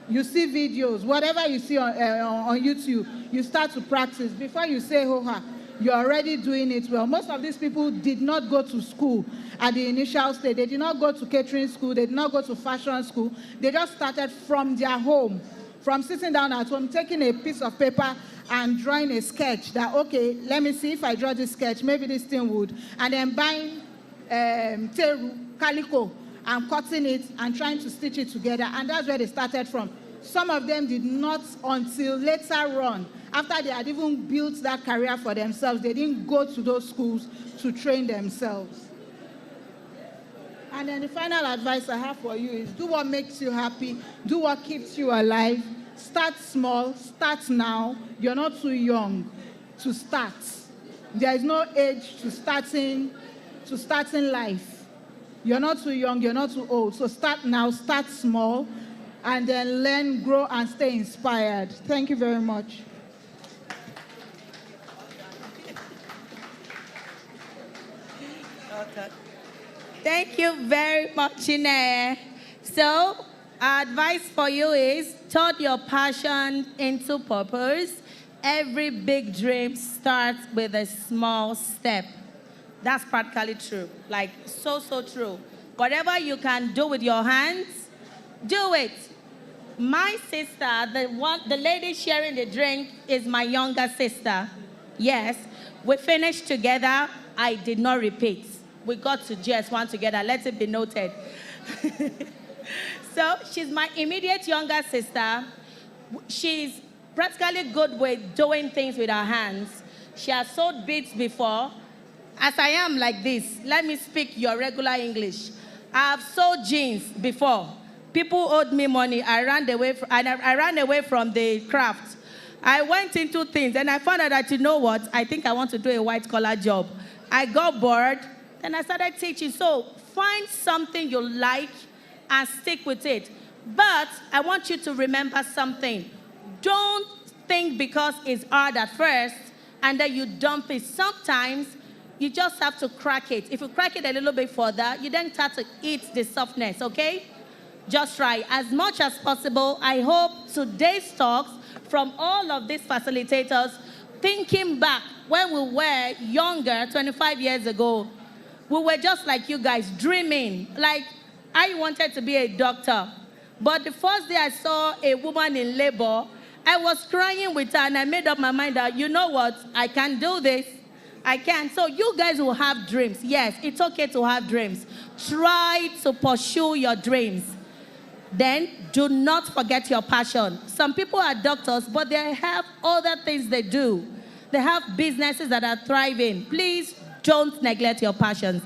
Speaker 7: You see videos. Whatever you see on YouTube, you start to practice. Before you say, ho-ha, you're already doing it well. Most of these people did not go to school at the initial stage. They did not go to catering school. They did not go to fashion school. They just started from their home. From sitting down at home, taking a piece of paper and drawing a sketch that, okay, let me see if I draw this sketch, maybe this thing would. And then buying teru, calico, and cutting it and trying to stitch it together. And that's where they started from. Some of them did not until later on, after they had even built that career for themselves, they didn't go to those schools to train themselves. And then the final advice I have for you is do what makes you happy, do what keeps you alive, start small, start now. You're not too young to start. There is no age to starting life. You're not too young, you're not too old. So start now, start small, and then learn, grow, and stay inspired. Thank you very much.
Speaker 1: Okay. Thank you very much, Ine. So, our advice for you is turn your passion into purpose. Every big dream starts with a small step. That's practically true. Like, so true. Whatever you can do with your hands, do it. My sister, the lady sharing the drink, is my younger sister. Yes, we finished together. I did not repeat. We got to GS1 together. Let it be noted. So she's my immediate younger sister. She's practically good with doing things with her hands. She has sewed beads before. As I am like this, let me speak your regular English. I have sewed jeans before. People owed me money. I ran away from the craft. I went into things, and I found out that, you know what? I think I want to do a white-collar job. I got bored, and I started teaching. So find something you like and stick with it. But I want you to remember something. Don't think because it's hard at first, and then you dump it. Sometimes you just have to crack it. If you crack it a little bit further, you then start to eat the softness, okay? Just try as much as possible. I hope today's talks from all of these facilitators, thinking back when we were younger, 25 years ago, we were just like you guys, dreaming. Like, I wanted to be a doctor. But the first day I saw a woman in labor, I was crying with her, and I made up my mind that, you know what, I can do this. I can. So you guys will have dreams. Yes, it's okay to have dreams. Try to pursue your dreams. Then do not forget your passion. Some people are doctors, but they have other things they do. They have businesses that are thriving. Please don't neglect your passions.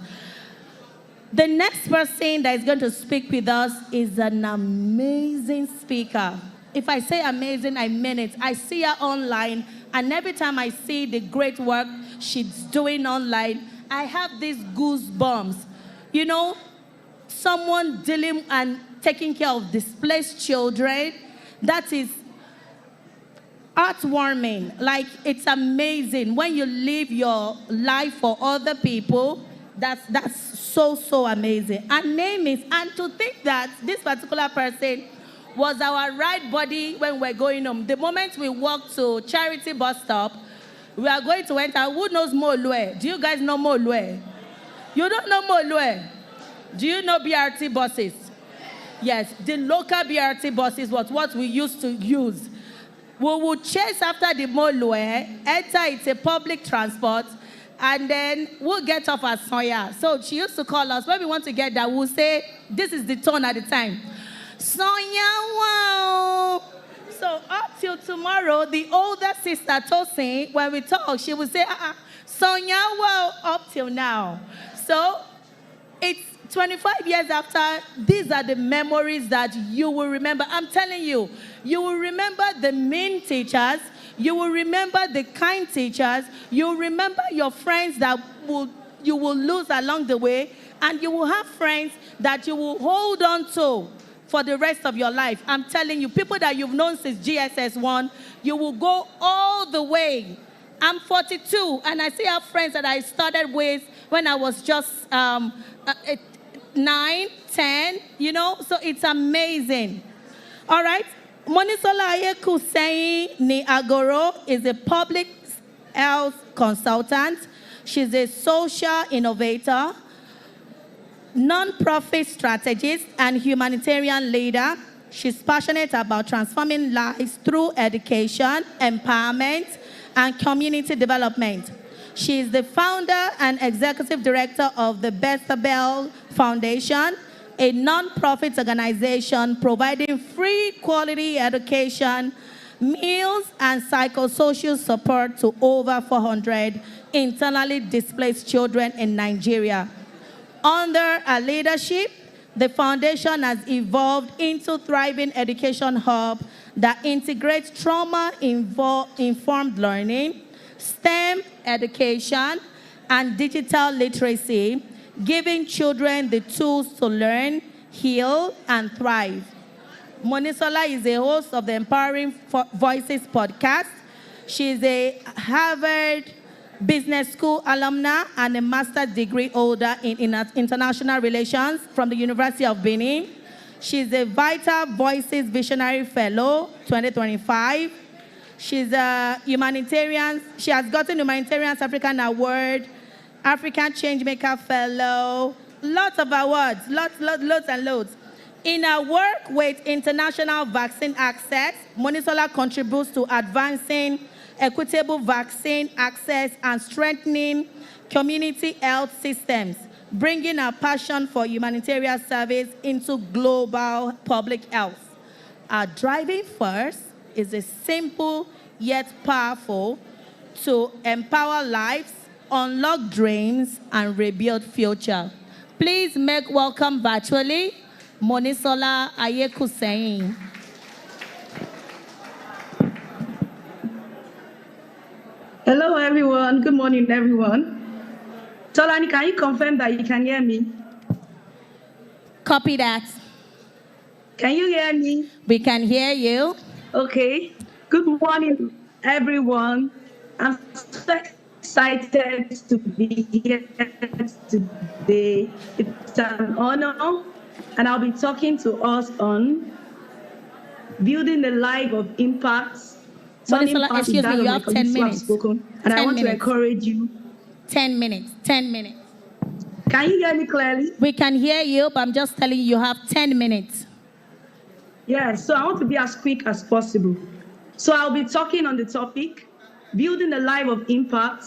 Speaker 1: The next person that is going to speak with us is an amazing speaker. If I say amazing, I mean it. I see her online, and every time I see the great work she's doing online, I have these goosebumps. You know, someone dealing and taking care of displaced children. That is heartwarming. Like, it's amazing when you live your life for other people. That's so amazing. Her name is, and to think that this particular person was our ride buddy when we're going home. The moment we walked to Charity bus stop, we are going to enter. Who knows Molue? Do you guys know Molue? You don't know Molue? Do you know BRT buses? Yes, the local BRT buses was what we used to use. We would chase after the Molue, enter it's a public transport, and then we'll get off at Sonya. So she used to call us. When we want to get there, we'll say, this is the tone at the time. Sonya, wow. So up till tomorrow, the older sister Tosin, when we talk, she will say, Sonya, wow, up till now. So it's 25 years after. These are the memories that you will remember. I'm telling you, you will remember the mean teachers. You will remember the kind teachers. You will remember your friends that you will lose along the way. And you will have friends that you will hold on to for the rest of your life. I'm telling you, people that you've known since GSS1, you will go all the way. I'm 42, and I still have friends that I started with when I was just 9, 10, you know? So it's amazing. All right. Monisola Ayekuseyin Ni Agoro is a public health consultant. She's a social innovator, non-profit strategist, and humanitarian leader. She's passionate about transforming lives through education, empowerment, and community development. She is the founder and executive director of the Bethel Foundation, a non-profit organization providing free quality education, meals, and psychosocial support to over 400 internally displaced children in Nigeria. Under her leadership, the foundation has evolved into a thriving education hub that integrates trauma-informed learning, STEM education, and digital literacy, giving children the tools to learn, heal, and thrive. Monisola is a host of the Empowering Voices podcast. She is a Harvard Business School alumna and a master's degree holder in international relations from the University of Benin. She's a Vital Voices Visionary Fellow 2025. She's a humanitarian. She has gotten Humanitarian African Award, African Changemaker Fellow, lots of awards, loads and loads. In her work with international vaccine access, Monisola contributes to advancing equitable vaccine access and strengthening community health systems, bringing our passion for humanitarian service into global public health. Our driving force is a simple yet powerful to empower lives, unlock dreams, and rebuild future. Please make welcome virtually Monisola Ayekuseyin.
Speaker 8: Hello, everyone. Good morning, everyone. Tolani, can you confirm that you can hear me?
Speaker 1: Copy that.
Speaker 8: Can you hear me?
Speaker 1: We can hear you.
Speaker 8: Okay. Good morning, everyone. I'm so excited to be here today. It's an honor, and I'll be talking to us on building the life of impact.
Speaker 1: Monisola, excuse me, you have 10 minutes.
Speaker 8: And I want to encourage you.
Speaker 1: 10 minutes, 10 minutes.
Speaker 8: Can you hear me clearly?
Speaker 1: We can hear you, but I'm just telling you, you have 10 minutes.
Speaker 8: Yes, so I want to be as quick as possible. So I'll be talking on the topic, building a life of impact,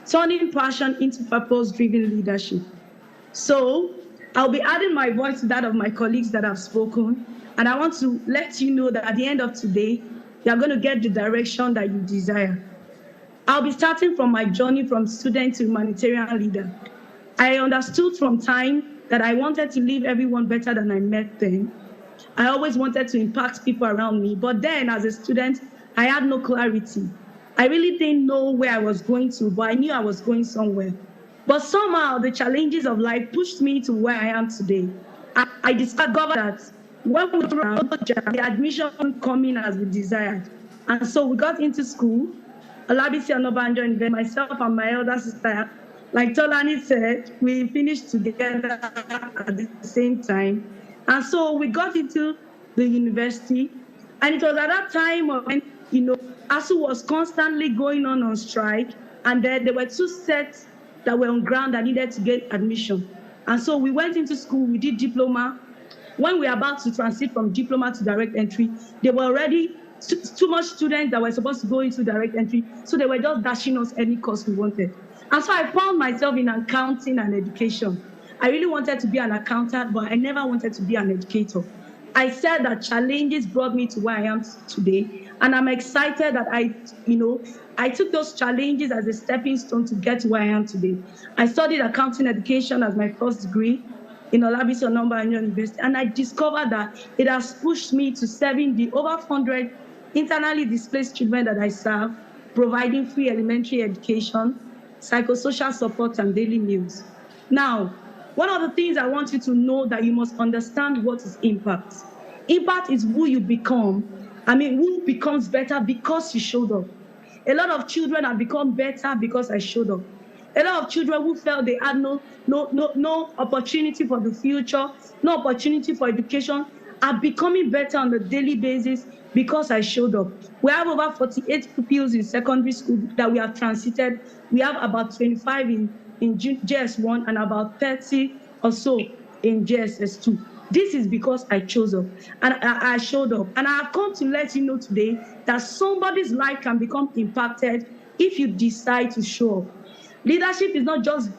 Speaker 8: turning passion into purpose-driven leadership. So I'll be adding my voice to that of my colleagues that have spoken, and I want to let you know that at the end of today, you're going to get the direction that you desire. I'll be starting from my journey from student to humanitarian leader. I understood from time that I wanted to leave everyone better than I met them. I always wanted to impact people around me, but then as a student, I had no clarity. I really didn't know where I was going to, but I knew I was going somewhere. But somehow the challenges of life pushed me to where I am today. I discovered that when we were the admission coming as we desired. And so we got into school, Olabisi Onabanjo University, myself and my elder sister. Like Tolani said, we finished together at the same time. And so we got into the university. And it was at that time when, ASU was constantly going on strike. And then there were 2 sets that were on ground that needed to get admission. And so we went into school, we did diploma. When we were about to transit from diploma to direct entry, there were already too much students that were supposed to go into direct entry. So they were just dashing us any course we wanted. And so I found myself in accounting and education. I really wanted to be an accountant, but I never wanted to be an educator. I said that challenges brought me to where I am today. And I'm excited that I took those challenges as a stepping stone to get to where I am today. I studied accounting education as my first degree in Olabisi Onabanjo University, and I discovered that it has pushed me to serving the over 100 internally displaced children that I serve, providing free elementary education, psychosocial support, and daily meals. Now, one of the things I want you to know that you must understand what is impact. Impact is who you become. Who becomes better because you showed up. A lot of children have become better because I showed up. A lot of children who felt they had no opportunity for the future, no opportunity for education, are becoming better on a daily basis because I showed up. We have over 48 pupils in secondary school that we have transited. We have about 25 in JS1 and about 30 or so in JSS2. This is because I chose up and I showed up. And I have come to let you know today that somebody's life can become impacted if you decide to show up. Leadership is not just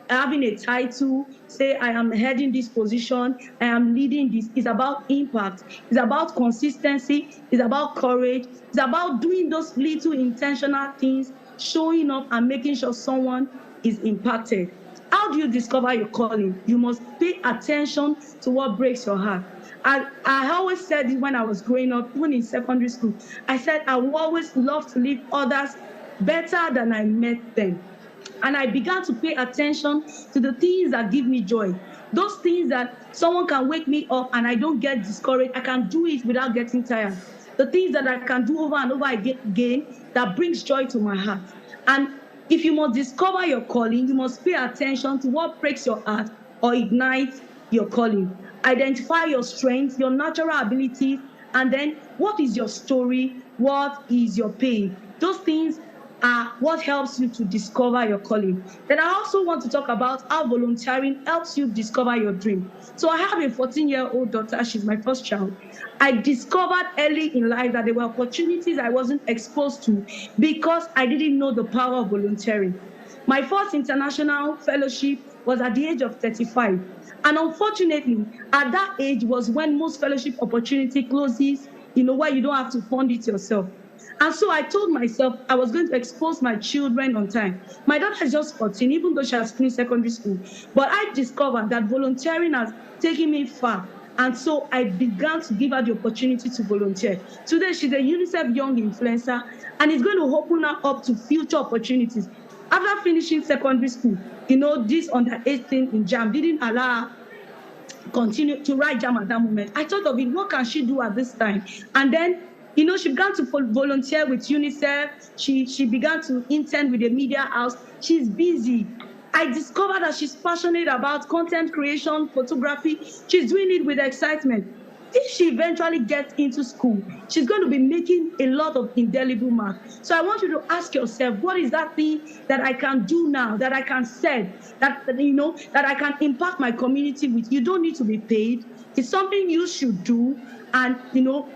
Speaker 8: having a title, say I am heading this position, I am leading this. It's about impact. It's about consistency. It's about courage. It's about doing those little intentional things, showing up and making sure someone is impacted. How do you discover your calling? You must pay attention to what breaks your heart. I always said this when I was growing up, even in secondary school. I said I would always love to leave others better than I met them. And I began to pay attention to the things that give me joy. Those things that someone can wake me up and I don't get discouraged. I can do it without getting tired. The things that I can do over and over again that brings joy to my heart. And if you must discover your calling, you must pay attention to what breaks your heart or ignites your calling. Identify your strengths, your natural abilities, and then what is your story? What is your pain? Those things are what helps you to discover your calling. Then I also want to talk about how volunteering helps you discover your dream. So I have a 14-year-old daughter. She's my first child. I discovered early in life that there were opportunities I wasn't exposed to because I didn't know the power of volunteering. My first international fellowship was at the age of 35. And unfortunately, at that age was when most fellowship opportunity closes, where you don't have to fund it yourself. And so I told myself I was going to expose my children on time. My daughter is just 14, even though she has finished secondary school. But I discovered that volunteering has taken me far. And so I began to give her the opportunity to volunteer. Today, she's a UNICEF Young Influencer, and it's going to open her up to future opportunities. After finishing secondary school, this under 18 in JAM didn't allow her continue to write JAM at that moment. I thought of it, what can she do at this time? And then she began to volunteer with UNICEF. She began to intern with a media house. She's busy. I discovered that she's passionate about content creation, photography. She's doing it with excitement. If she eventually gets into school, she's going to be making a lot of indelible marks. So I want you to ask yourself, what is that thing that I can do now, that I can sell, that I can impact my community with? You don't need to be paid. It's something you should do. And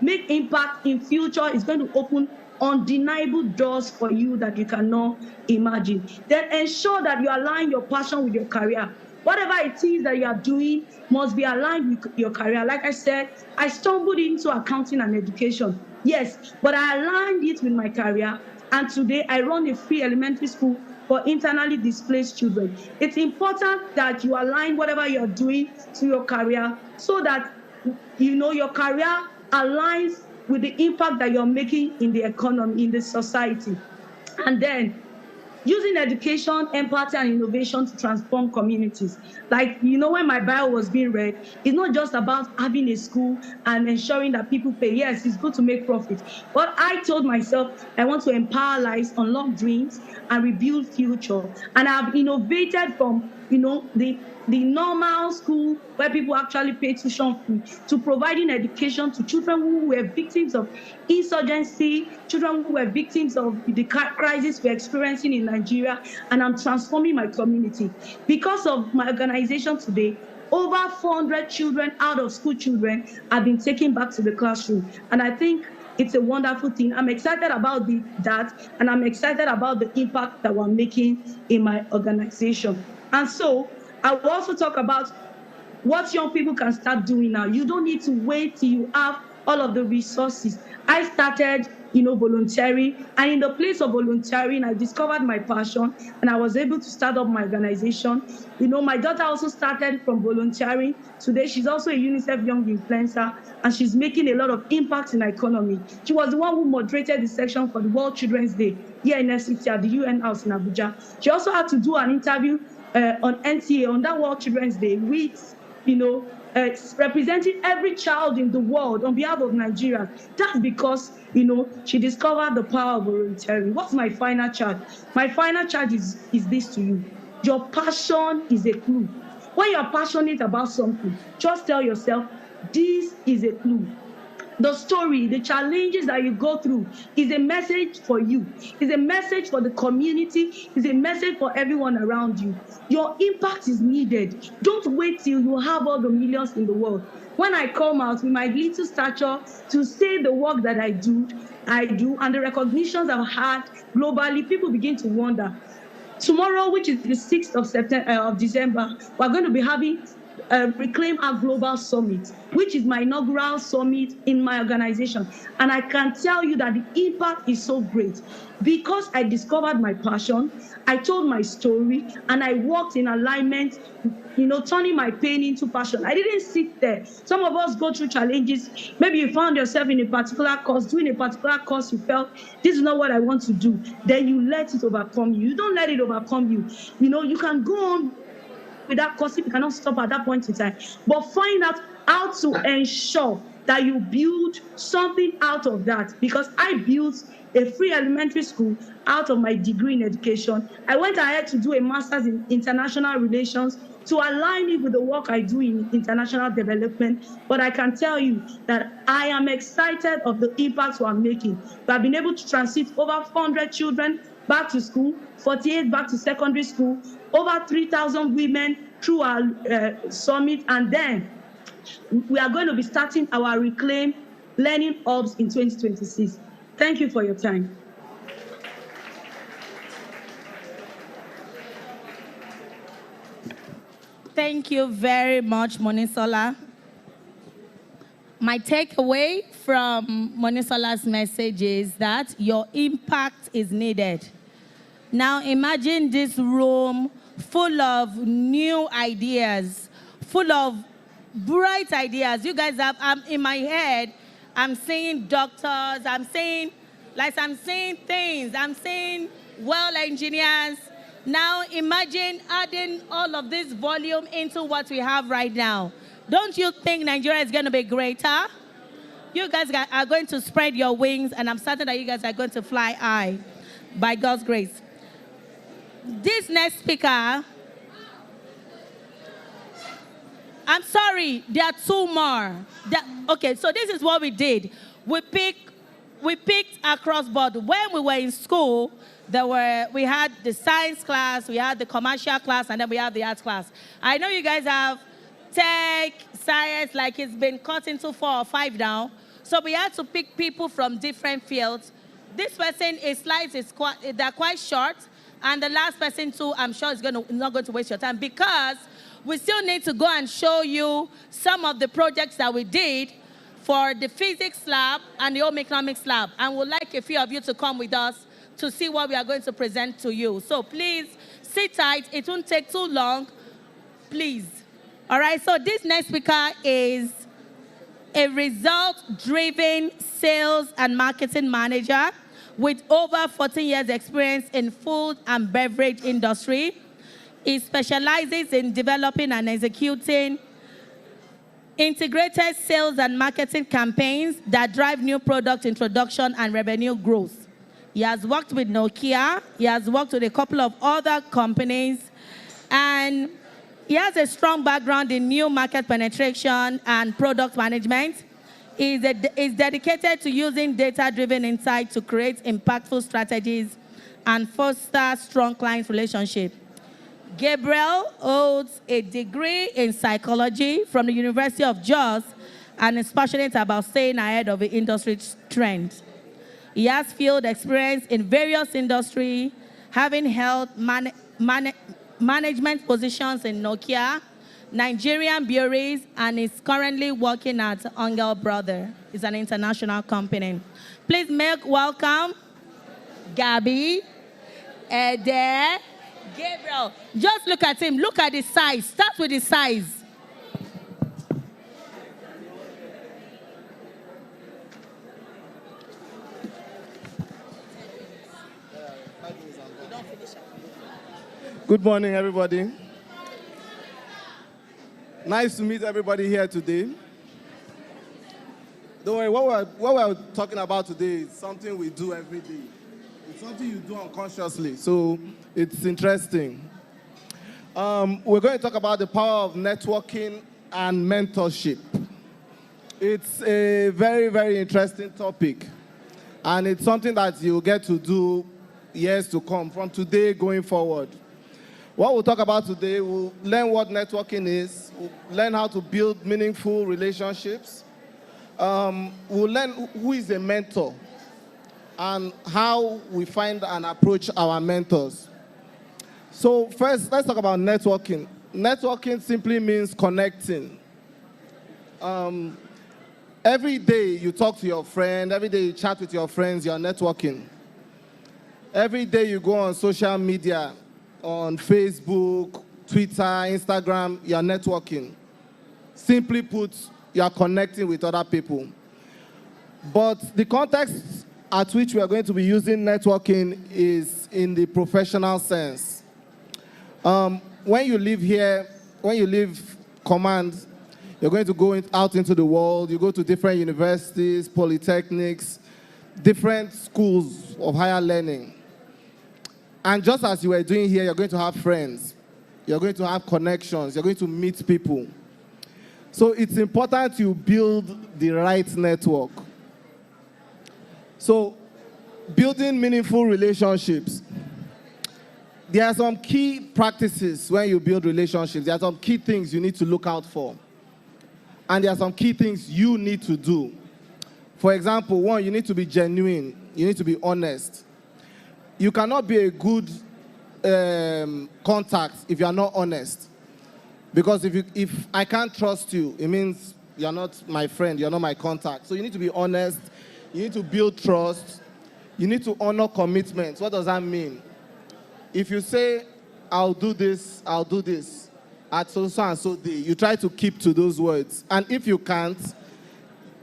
Speaker 8: make impact in future. Is going to open undeniable doors for you that you cannot imagine. Then ensure that you align your passion with your career. Whatever it is that you are doing must be aligned with your career. Like I said, I stumbled into accounting and education. Yes, but I aligned it with my career. And today I run a free elementary school for internally displaced children. It's important that you align whatever you're doing to your career so that your career aligns with the impact that you're making in the economy, in the society. And then using education, empathy, and innovation to transform communities. Like, when my bio was being read, it's not just about having a school and ensuring that people pay. Yes, it's good to make profit. But I told myself I want to empower lives, unlock dreams, and rebuild future. And I've innovated from, the normal school where people actually pay tuition fee to providing education to children who were victims of insurgency, children who were victims of the crisis we're experiencing in Nigeria, and I'm transforming my community. Because of my organization today, over 400 children out of school children have been taken back to the classroom. And I think it's a wonderful thing. I'm excited about that, and I'm excited about the impact that we're making in my organization. And so I will also talk about what young people can start doing now. You don't need to wait till you have all of the resources. I started, volunteering, and in the place of volunteering, I discovered my passion, and I was able to start up my organization. My daughter also started from volunteering. Today, she's also a UNICEF Young Influencer, and she's making a lot of impact in the economy. She was the one who moderated the section for the World Children's Day here in FCT at the UN House in Abuja. She also had to do an interview on NTA on that World Children's Day with, representing every child in the world on behalf of Nigeria. That's because, she discovered the power of volunteering. What's my final charge? My final charge is this to you. Your passion is a clue. When you're passionate about something, just tell yourself, this is a clue. The story, the challenges that you go through is a message for you. It's a message for the community. It's a message for everyone around you. Your impact is needed. Don't wait till you have all the millions in the world. When I come out with my little stature to say the work that I do, and the recognitions I've had globally, people begin to wonder. Tomorrow, which is the 6th of December, we're going to be having Reclaim Our Global Summit, which is my inaugural summit in my organization. And I can tell you that the impact is so great because I discovered my passion, I told my story, and I worked in alignment, turning my pain into passion. I didn't sit there. Some of us go through challenges. Maybe you found yourself in a particular course, doing a particular course, you felt, this is not what I want to do. Then you let it overcome you. You don't let it overcome you. You can go on with that course if you cannot stop at that point in time. But find out how to ensure that you build something out of that. Because I built a free elementary school out of my degree in education. I went ahead to do a master's in international relations to align it with the work I do in international development. But I can tell you that I am excited of the impacts we are making. We have been able to transit over 400 children back to school, 48 back to secondary school, over 3,000 women through our summit, and then we are going to be starting our Reclaim Learning Hubs in 2026. Thank you for your time.
Speaker 1: Thank you very much, Monisola. My takeaway from Monisola's message is that your impact is needed. Now imagine this room full of new ideas, full of bright ideas. You guys have, in my head, I'm seeing doctors, I'm seeing things, I'm seeing well engineers. Now imagine adding all of this volume into what we have right now. Don't you think Nigeria is going to be greater? You guys are going to spread your wings, and I'm certain that you guys are going to fly high by God's grace. This next speaker, I'm sorry, there are two more. Okay, so this is what we did. We picked across board. When we were in school, we had the science class, we had the commercial class, and then we have the arts class. I know you guys have tech, science, like it's been cut into 4 or 5 now. So we had to pick people from different fields. This person, his slides they're quite short. And the last person too, I'm sure is not going to waste your time, because we still need to go and show you some of the projects that we did for the physics lab and the home economics lab. And we'd like a few of you to come with us to see what we are going to present to you. So please sit tight. It won't take too long. Please. All right, so this next speaker is a result-driven sales and marketing manager with over 14 years experience in food and beverage industry. He specializes in developing and executing integrated sales and marketing campaigns that drive new product introduction and revenue growth. He has worked with Nokia. He has worked with a couple of other companies, and he has a strong background in new market penetration and product management. He is dedicated to using data-driven insight to create impactful strategies and foster strong client relationships. Gabriel holds a degree in psychology from the University of Jos and is passionate about staying ahead of the industry trends. He has field experience in various industries, having held management positions in Nokia, Nigerian breweries, and is currently working at Angel Brother. It's an international company. Please make welcome Gabby, Ede, Gabriel. Just look at him. Look at the size. Start with the size.
Speaker 9: Good morning, everybody. Nice to meet everybody here today. Don't worry, what we're talking about today is something we do every day. It's something you do unconsciously, so it's interesting. We're going to talk about the power of networking and mentorship. It's a very, very interesting topic, and it's something that you'll get to do years to come, from today going forward. What we'll talk about today, we'll learn what networking is, we'll learn how to build meaningful relationships, we'll learn who is a mentor, and how we find and approach our mentors. So first, let's talk about networking. Networking simply means connecting. Every day you talk to your friend, every day you chat with your friends, you're networking. Every day you go on social media, on Facebook, Twitter, Instagram, you're networking. Simply put, you're connecting with other people. But the context at which we are going to be using networking is in the professional sense. When you live here, when you leave command, you're going to go out into the world. You go to different universities, polytechnics, different schools of higher learning. And just as you were doing here, you're going to have friends. You're going to have connections. You're going to meet people. So it's important you build the right network. So building meaningful relationships. There are some key practices when you build relationships. There are some key things you need to look out for. And there are some key things you need to do. For example, one, you need to be genuine. You need to be honest. You cannot be a good contact if you are not honest. Because if I can't trust you, it means you're not my friend, you're not my contact. So you need to be honest. You need to build trust. You need to honor commitments. What does that mean? If you say, I'll do this at so and so day, you try to keep to those words. And if you can't,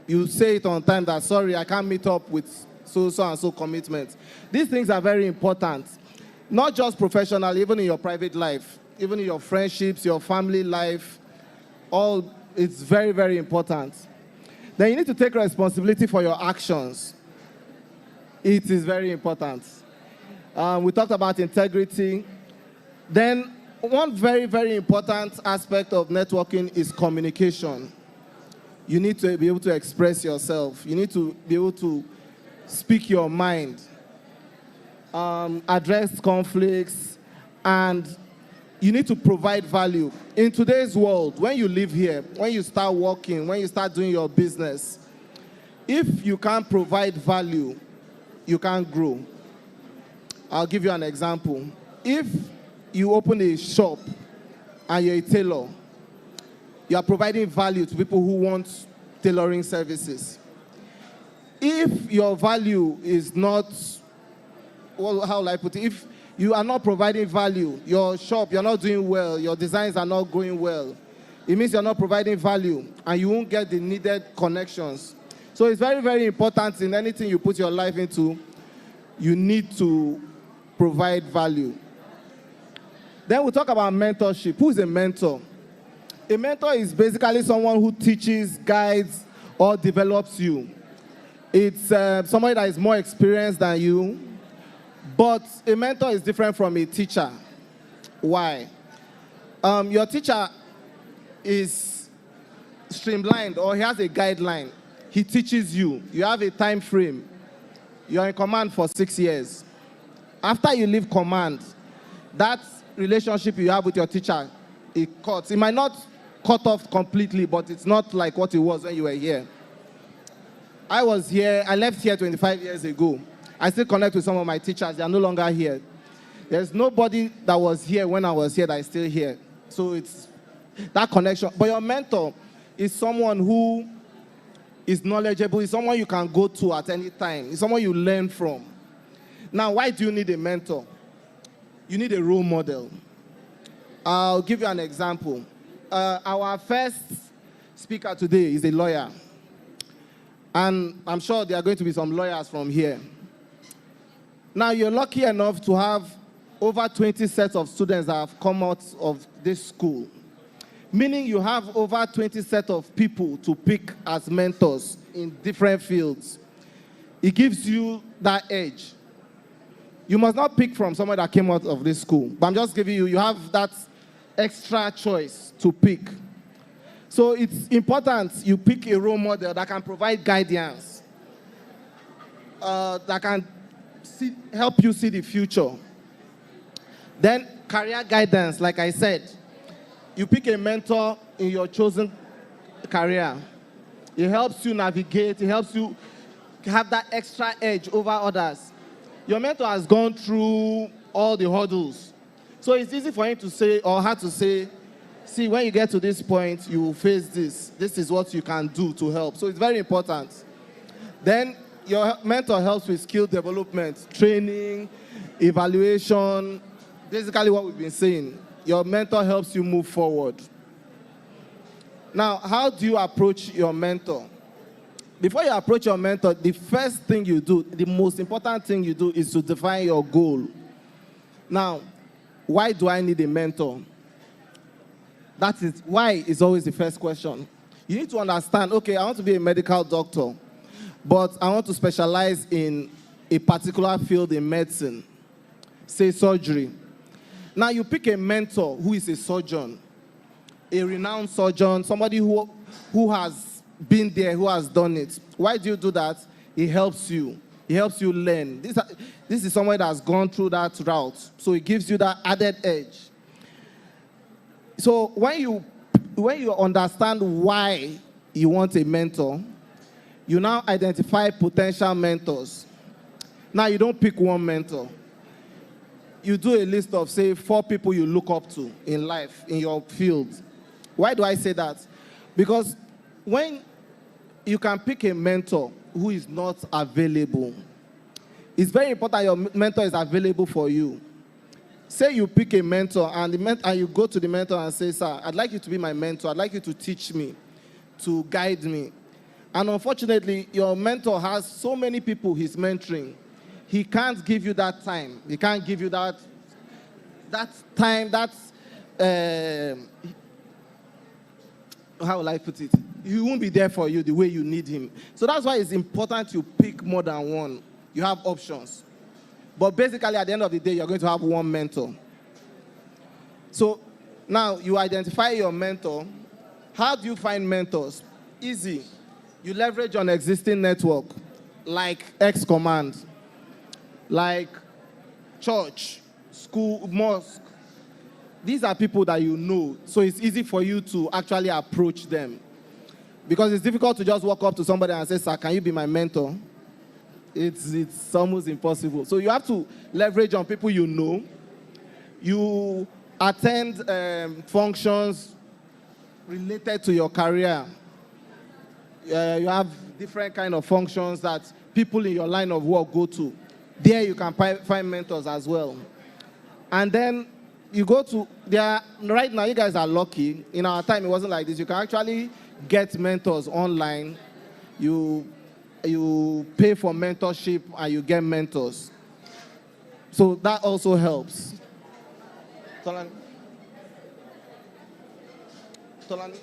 Speaker 9: you say it on time that, sorry, I can't meet up with so and so commitments. These things are very important. Not just professional, even in your private life, even in your friendships, your family life, it's very, very important. Then you need to take responsibility for your actions. It is very important. We talked about integrity. Then one very, very important aspect of networking is communication. You need to be able to express yourself. You need to be able to speak your mind, address conflicts, and you need to provide value. In today's world, when you live here, when you start working, when you start doing your business, if you can't provide value, you can't grow. I'll give you an example. If you open a shop and you're a tailor, you are providing value to people who want tailoring services. If your value is not, well, how will I put it? If you are not providing value, your shop, you're not doing well, your designs are not going well, it means you're not providing value and you won't get the needed connections. So it's very, very important in anything you put your life into. you need to provide value. Then we'll talk about mentorship. Who is a mentor? A mentor is basically someone who teaches, guides, or develops you. It's somebody that is more experienced than you, but a mentor is different from a teacher. Why? Your teacher is streamlined, or he has a guideline. He teaches you. You have a time frame. You are in command for 6 years. After you leave command, that relationship you have with your teacher, it cuts. It might not cut off completely, but it's not like what it was when you were here. I left here 25 years ago. I still connect with some of my teachers. They are no longer here. There's nobody that was here when I was here that is still here. So it's that connection. But your mentor is someone who is knowledgeable. Is someone you can go to at any time. It's someone you learn from. Now, why do you need a mentor? You need a role model. I'll give you an example. Our first speaker today is a lawyer. And I'm sure there are going to be some lawyers from here. Now, you're lucky enough to have over 20 sets of students that have come out of this school. Meaning you have over 20 sets of people to pick as mentors in different fields. It gives you that edge. You must not pick from someone that came out of this school. But I'm just giving you have that extra choice to pick. So it's important you pick a role model that can provide guidance, that can help you see the future. Then career guidance, like I said. You pick a mentor in your chosen career. It helps you navigate. It helps you have that extra edge over others. Your mentor has gone through all the hurdles. So it's easy for him to say, or her to say, see, when you get to this point, you will face this. This is what you can do to help. So it's very important. Then your mentor helps with skill development, training, evaluation, basically what we've been saying. Your mentor helps you move forward. Now, how do you approach your mentor? Before you approach your mentor, the first thing you do, the most important thing you do is to define your goal. Now, why do I need a mentor? That is, why is always the first question. You need to understand, okay, I want to be a medical doctor, but I want to specialize in a particular field in medicine, say surgery. Now you pick a mentor who is a surgeon, a renowned surgeon, somebody who has been there, who has done it. Why do you do that? It helps you. It helps you learn. This is someone that has gone through that route, so it gives you that added edge. So when you understand why you want a mentor, you now identify potential mentors. Now you don't pick one mentor. You do a list of, say, 4 people you look up to in life, in your field. Why do I say that? Because when you can pick a mentor who is not available, it's very important your mentor is available for you. Say you pick a mentor and you go to the mentor and say, sir, I'd like you to be my mentor. I'd like you to teach me, to guide me. And unfortunately, your mentor has so many people he's mentoring. He can't give you that time. He can't give you that time, how will I put it? He won't be there for you the way you need him. So that's why it's important you pick more than one. You have options. But basically, at the end of the day, you're going to have one mentor. So now you identify your mentor. How do you find mentors? Easy. You leverage on existing network, like Excommandos, like church, school, mosque. These are people that you know, so it's easy for you to actually approach them. Because it's difficult to just walk up to somebody and say, sir, can you be my mentor? It's almost impossible. So you have to leverage on people you know. You attend functions related to your career. You have different kind of functions that people in your line of work go to. There you can find mentors as well. And then you go to, right now you guys are lucky. In our time it wasn't like this. You can actually get mentors online. You pay for mentorship and you get mentors. So that also helps. Tolani? Tolani?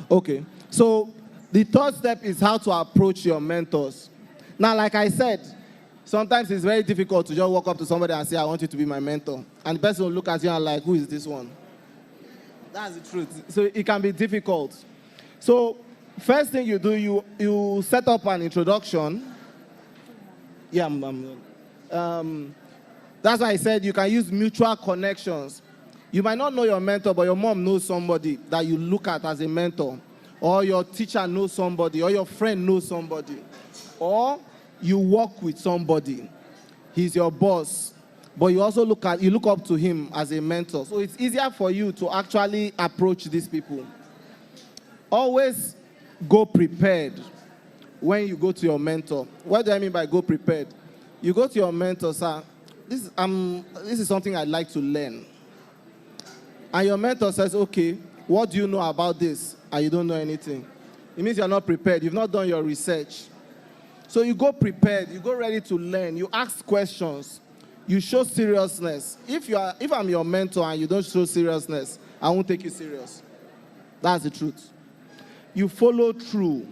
Speaker 9: Okay. So the third step is how to approach your mentors. Now, like I said, sometimes it's very difficult to just walk up to somebody and say, I want you to be my mentor. And the person will look at you and like, who is this one? That's the truth. So it can be difficult. So first thing you do, you set up an introduction. Yeah, that's why I said you can use mutual connections. You might not know your mentor, but your mom knows somebody that you look at as a mentor. Or your teacher knows somebody, or your friend knows somebody. Or you work with somebody. He's your boss. But you also look up to him as a mentor. So it's easier for you to actually approach these people. Always go prepared when you go to your mentor. What do I mean by go prepared? You go to your mentor, sir, this is something I'd like to learn. And your mentor says, okay, what do you know about this? And you don't know anything. It means you're not prepared. You've not done your research. So you go prepared. You go ready to learn. You ask questions. You show seriousness. If I'm your mentor and you don't show seriousness, I won't take you serious. That's the truth. You follow through.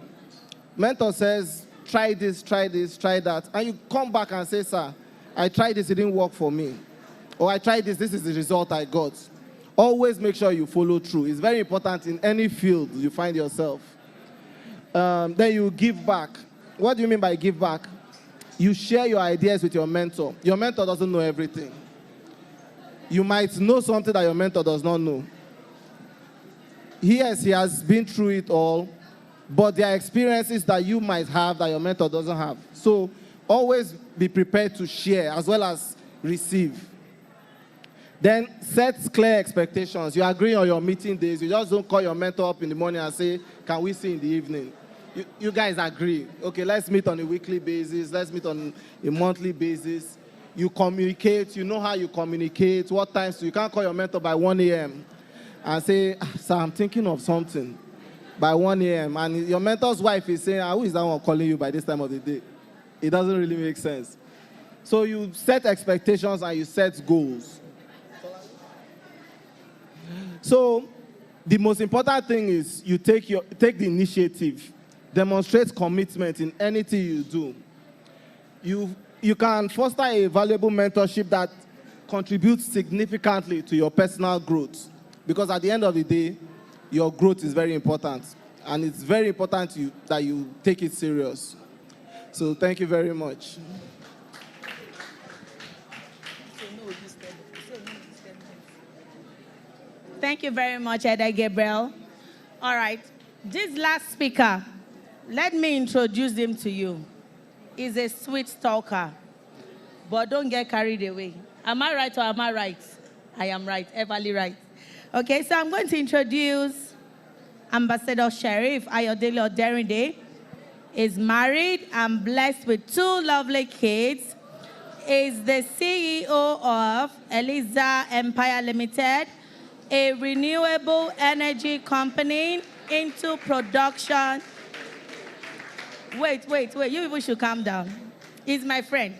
Speaker 9: Mentor says, try this, try that. And you come back and say, sir, I tried this, it didn't work for me. Or I tried this is the result I got. Always make sure you follow through. It's very important in any field you find yourself. Then you give back. What do you mean by give back? You share your ideas with your mentor. Your mentor doesn't know everything. You might know something that your mentor does not know. Yes, he has been through it all, but there are experiences that you might have that your mentor doesn't have. So always be prepared to share as well as receive. Then set clear expectations. You agree on your meeting days. You just don't call your mentor up in the morning and say, can we see in the evening? You guys agree. Okay, let's meet on a weekly basis. Let's meet on a monthly basis. You communicate. You know how you communicate. What times? So you can't call your mentor by 1 a.m. and say, sir, I'm thinking of something by 1 a.m. And your mentor's wife is saying, who is that one calling you by this time of the day? It doesn't really make sense. So you set expectations and you set goals. So the most important thing is you take the initiative. Demonstrate commitment in anything you do. You can foster a valuable mentorship that contributes significantly to your personal growth. Because at the end of the day, your growth is very important. And it's very important that you take it serious. So thank you very much.
Speaker 1: Thank you very much, Eda Gabriel. All right, this last speaker, let me introduce him to you. He's a sweet talker, but don't get carried away. Am I right or am I right? I am right, everly right. Okay, so I'm going to introduce Ambassador Sheriff Ayodele Oderinde. He's married and blessed with 2 lovely kids. He's the CEO of Eliza Empire Limited, a renewable energy company into production. Wait. You people should calm down. He's my friend.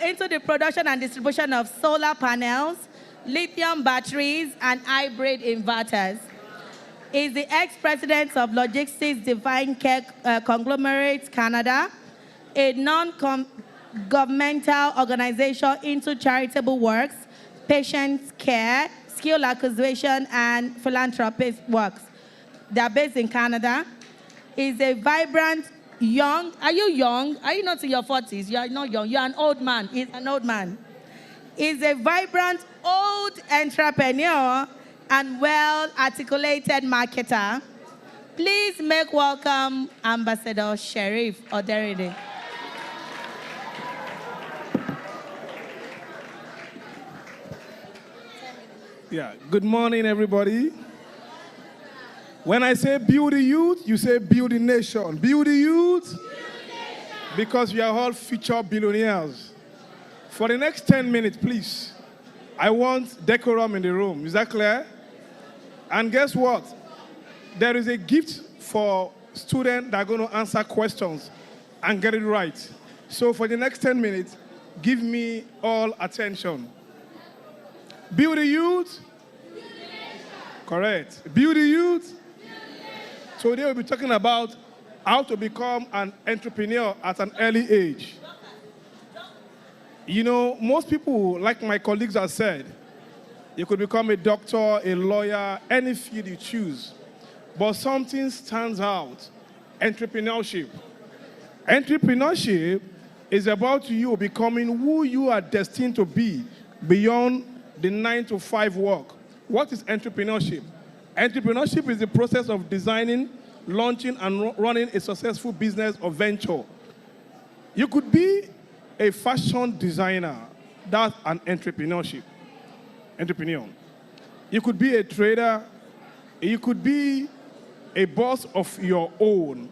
Speaker 1: Into the production and distribution of solar panels, lithium batteries, and hybrid inverters. He's the ex-president of Logistics Divine Care Conglomerate Canada, a non-governmental organization into charitable works, patient care, skill acquisition, and philanthropist works. They're based in Canada. He's a vibrant, young. Are you young? Are you not in your 40s? You are not young. You're an old man. He's an old man. He's a vibrant, old entrepreneur and well-articulated marketer. Please make welcome Ambassador Sheriff Oderinde.
Speaker 5: Yeah, good morning, everybody. When I say build the youth, you say build the nation. Build the youth, because we are all future billionaires. For the next 10 minutes, please, I want decorum in the room. Is that clear? And guess what? There is a gift for students that are going to answer questions and get it right. So for the next 10 minutes, give me all attention. Build the youth. Correct. Build the youth. Today we'll be talking about how to become an entrepreneur at an early age. You know, most people, like my colleagues have said, you could become a doctor, a lawyer, any field you choose. But something stands out: entrepreneurship. Entrepreneurship is about you becoming who you are destined to be beyond the 9-to-5 work. What is entrepreneurship? Entrepreneurship is the process of designing, launching, and running a successful business or venture. You could be a fashion designer. That's an entrepreneur. You could be a trader. You could be a boss of your own.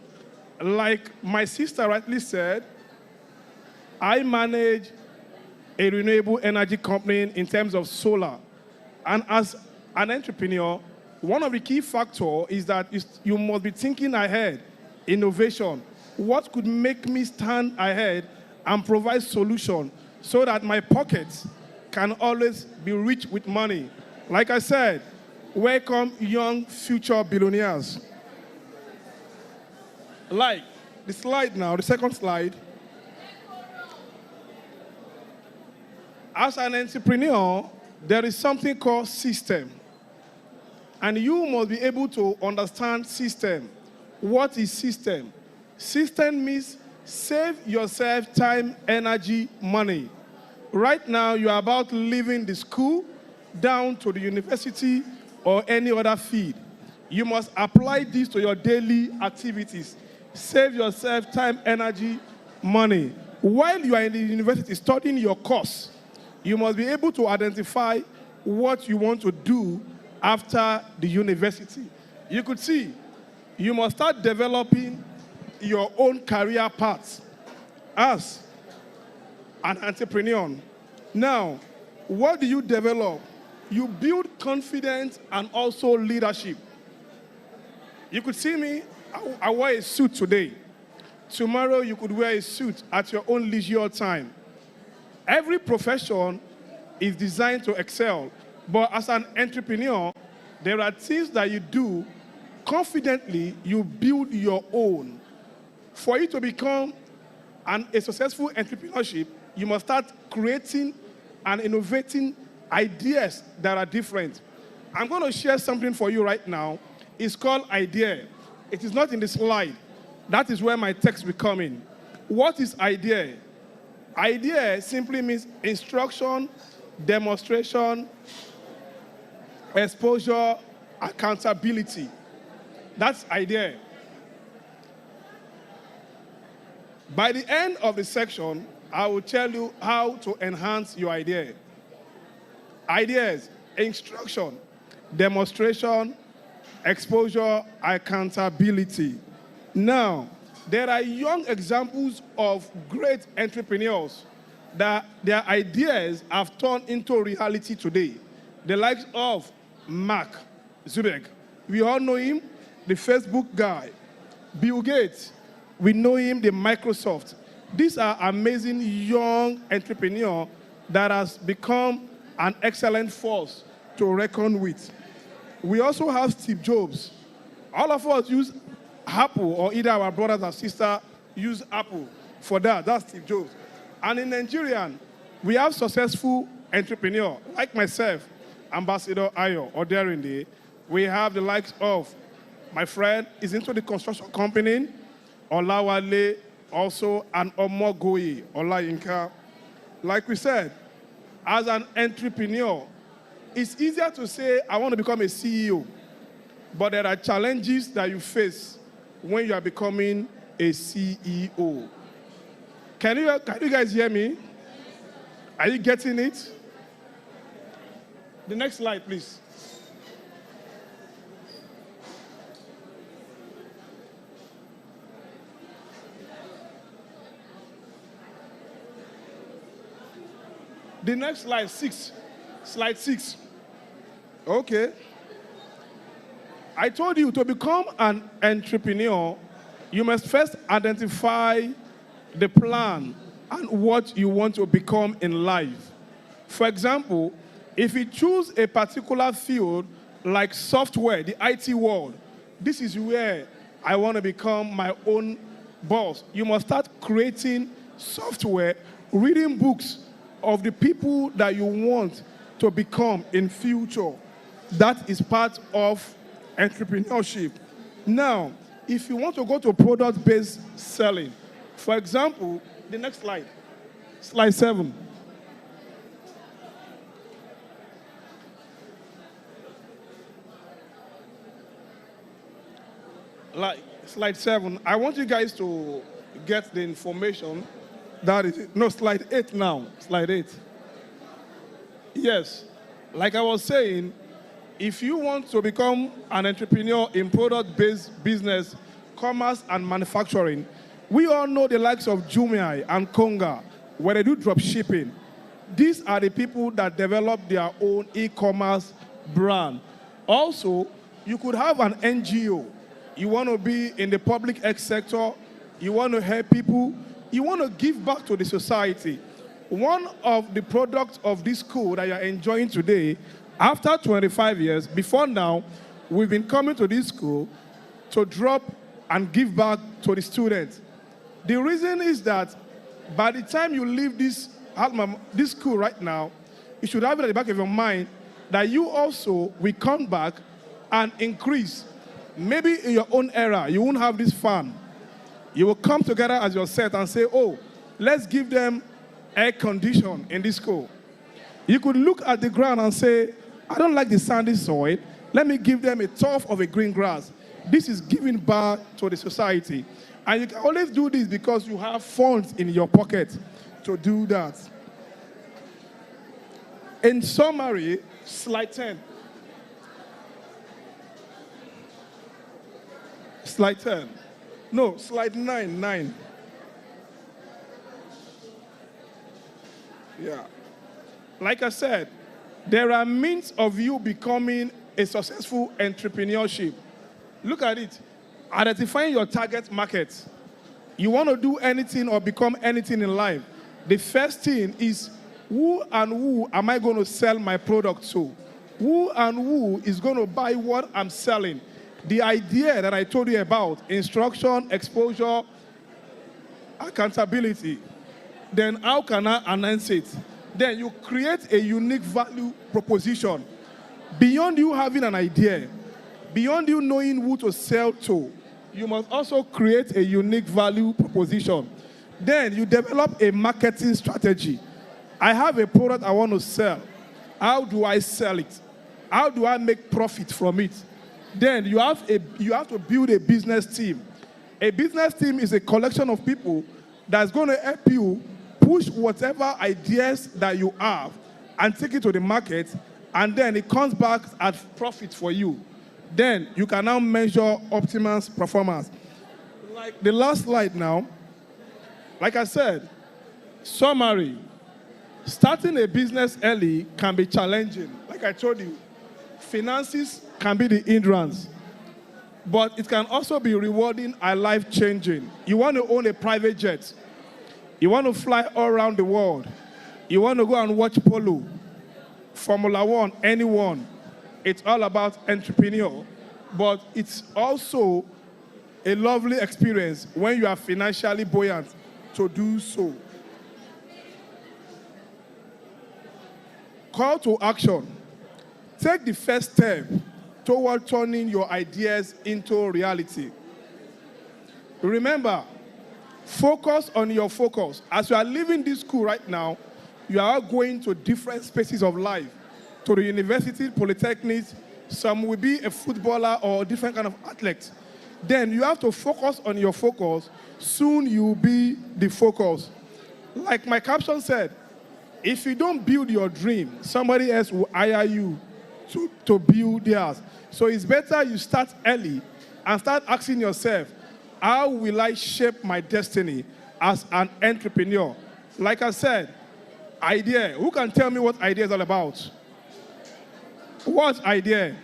Speaker 5: Like my sister rightly said, I manage a renewable energy company in terms of solar. And as an entrepreneur, one of the key factors is that you must be thinking ahead, innovation. What could make me stand ahead and provide solution so that my pockets can always be rich with money? Like I said, welcome young future billionaires. Like the slide now, the second slide. As an entrepreneur, there is something called system. And you must be able to understand system. What is system? System means save yourself time, energy, money. Right now, you are about leaving the school down to the university or any other field. You must apply this to your daily activities. Save yourself time, energy, money. While you are in the university studying your course, you must be able to identify what you want to do after the university. You could see, you must start developing your own career paths as an entrepreneur. Now, what do you develop? You build confidence and also leadership. You could see me, I wear a suit today. Tomorrow, you could wear a suit at your own leisure time. Every profession is designed to excel, but as an entrepreneur, there are things that you do confidently, you build your own. For you to become a successful entrepreneurship, you must start creating and innovating ideas that are different. I'm going to share something for you right now. It's called idea. It is not in the slide. That is where my text will come in. What is idea? Idea simply means instruction, demonstration, exposure, accountability. That's idea. By the end of the section, I will tell you how to enhance your idea. Ideas: instruction, demonstration, exposure, accountability. Now, there are young examples of great entrepreneurs that their ideas have turned into reality today. The likes of Mark Zuckerberg. We all know him, the Facebook guy. Bill Gates. We know him, the Microsoft. These are amazing young entrepreneurs that has become an excellent force to reckon with. We also have Steve Jobs. All of us use Apple, or either our brothers or sisters use Apple for that. That's Steve Jobs. And in Nigeria, we have successful entrepreneurs like myself, Ambassador Ayo or Derinde. We have the likes of my friend is into the construction company, Olawale, also, and Omogoye, Olayinka. Like we said, as an entrepreneur, it's easier to say, I want to become a CEO, but there are challenges that you face when you are becoming a CEO. Can you guys hear me? Are you getting it? The next slide, please. The next slide, 6. Slide 6. Okay. I told you to become an entrepreneur, you must first identify the plan and what you want to become in life. For example, if you choose a particular field like software, the IT world, this is where I want to become my own boss. You must start creating software, reading books of the people that you want to become in future. That is part of entrepreneurship. Now, if you want to go to product-based selling, for example, the next slide, slide 7. Like slide 7, I want you guys to get the information that is, no, slide 8 now, slide 8. Yes, like I was saying, if you want to become an entrepreneur in product-based business, commerce, and manufacturing, we all know the likes of Jumia and Konga, where they do drop shipping. These are the people that develop their own e-commerce brand. Also, you could have an NGO. You want to be in the public health sector, you want to help people, you want to give back to the society. One of the products of this school that you're enjoying today, after 25 years, before now, we've been coming to this school to drop and give back to the students. The reason is that by the time you leave this school right now, you should have it at the back of your mind that you also will come back and increase. Maybe in your own era, you won't have this fund. You will come together as your set and say, oh, let's give them air condition in this school. You could look at the ground and say, I don't like the sandy soil. Let me give them a tuft of a green grass. This is giving back to the society. And you can always do this because you have funds in your pocket to do that. In summary, slide 10. Slide 10. No, slide 9. Yeah. Like I said, there are means of you becoming a successful entrepreneurship. Look at it. Identifying your target market. You want to do anything or become anything in life. The first thing is, who and who am I going to sell my product to? Who and who is going to buy what I'm selling? The idea that I told you about, instruction, exposure, accountability, then how can I announce it? Then you create a unique value proposition. Beyond you having an idea, beyond you knowing who to sell to, you must also create a unique value proposition. Then you develop a marketing strategy. I have a product I want to sell. How do I sell it? How do I make profit from it? Then you have to build a business team. A business team is a collection of people that's going to help you push whatever ideas that you have and take it to the market, and then it comes back as profit for you. Then you can now measure optimum performance. Like the last slide now, like I said, summary. Starting a business early can be challenging. Like I told you, finances can be the hindrance, but it can also be rewarding and life-changing. You want to own a private jet. You want to fly all around the world. You want to go and watch polo, Formula One, anyone. It's all about entrepreneur, but it's also a lovely experience when you are financially buoyant to do so. Call to action. Take the first step toward turning your ideas into reality. Remember, focus on your focus. As you are leaving this school right now, you are going to different spaces of life, to the university, polytechnics. Some will be a footballer or a different kind of athlete. Then you have to focus on your focus. Soon you will be the focus. Like my caption said, if you don't build your dream, somebody else will hire you to build theirs. So it's better you start early and start asking yourself, how will I shape my destiny as an entrepreneur? Like I said, idea. Who can tell me what idea is all about? What idea?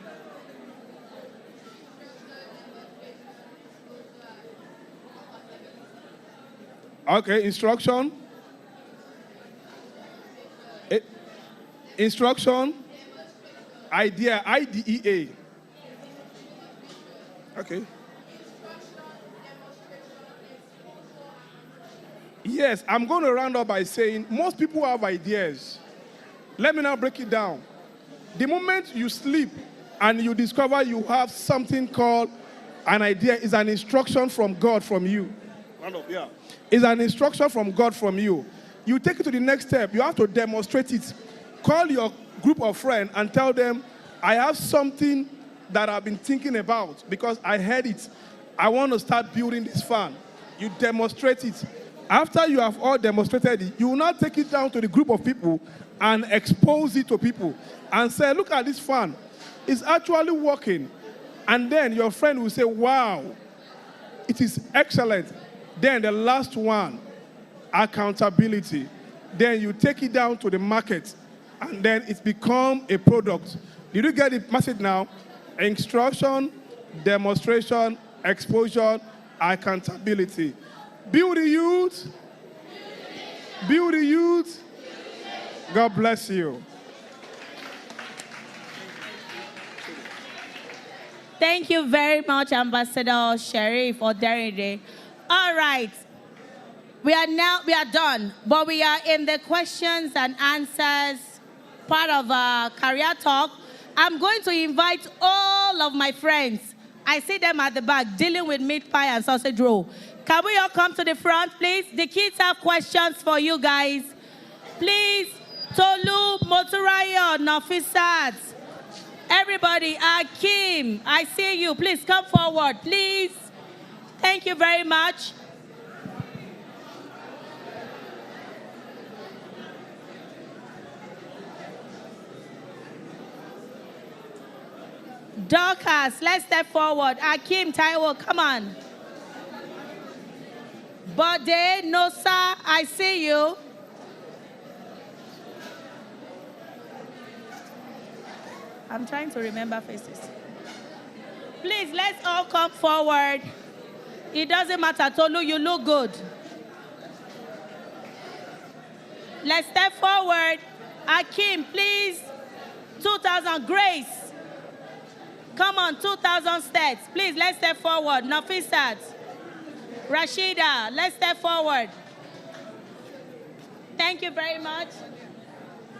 Speaker 5: Okay, instruction. Instruction. Idea. IDEA. Okay. Yes, I'm going to round up by saying most people have ideas. Let me now break it down. The moment you sleep and you discover you have something called an idea, is an instruction from God from you. Round up, yeah. It's an instruction from God from you. You take it to the next step. You have to demonstrate it. Call your group of friends and tell them, I have something that I've been thinking about because I heard it. I want to start building this fan. You demonstrate it. After you have all demonstrated it, you will now take it down to the group of people and expose it to people and say, look at this fan. It's actually working. And then your friend will say, wow, it is excellent. Then the last one, accountability. Then you take it down to the market and then it becomes a product. Did you get the message now? Instruction, demonstration, exposure, accountability. Build the youth. Build the youth. God bless you.
Speaker 1: Thank you very much, Ambassador Sheriff Oderide. All right. We are done, but we are in the questions and answers part of our career talk. I'm going to invite all of my friends. I see them at the back dealing with meat pie and sausage roll. Can we all come to the front, please? The kids have questions for you guys. Please, Tolu, Moturayo, Nafisat, everybody, Akim, I see you. Please come forward, please. Thank you very much. Dorcas, let's step forward. Akim, Taiwo, come on. Bode, Nosa, I see you. I'm trying to remember faces. Please, let's all come forward. It doesn't matter, Tolu, you look good. Let's step forward. Akim, please. 2,000, Grace. Come on, 2,000 steps. Please, let's step forward. Nafisat. Rashida, let's step forward. Thank you very much.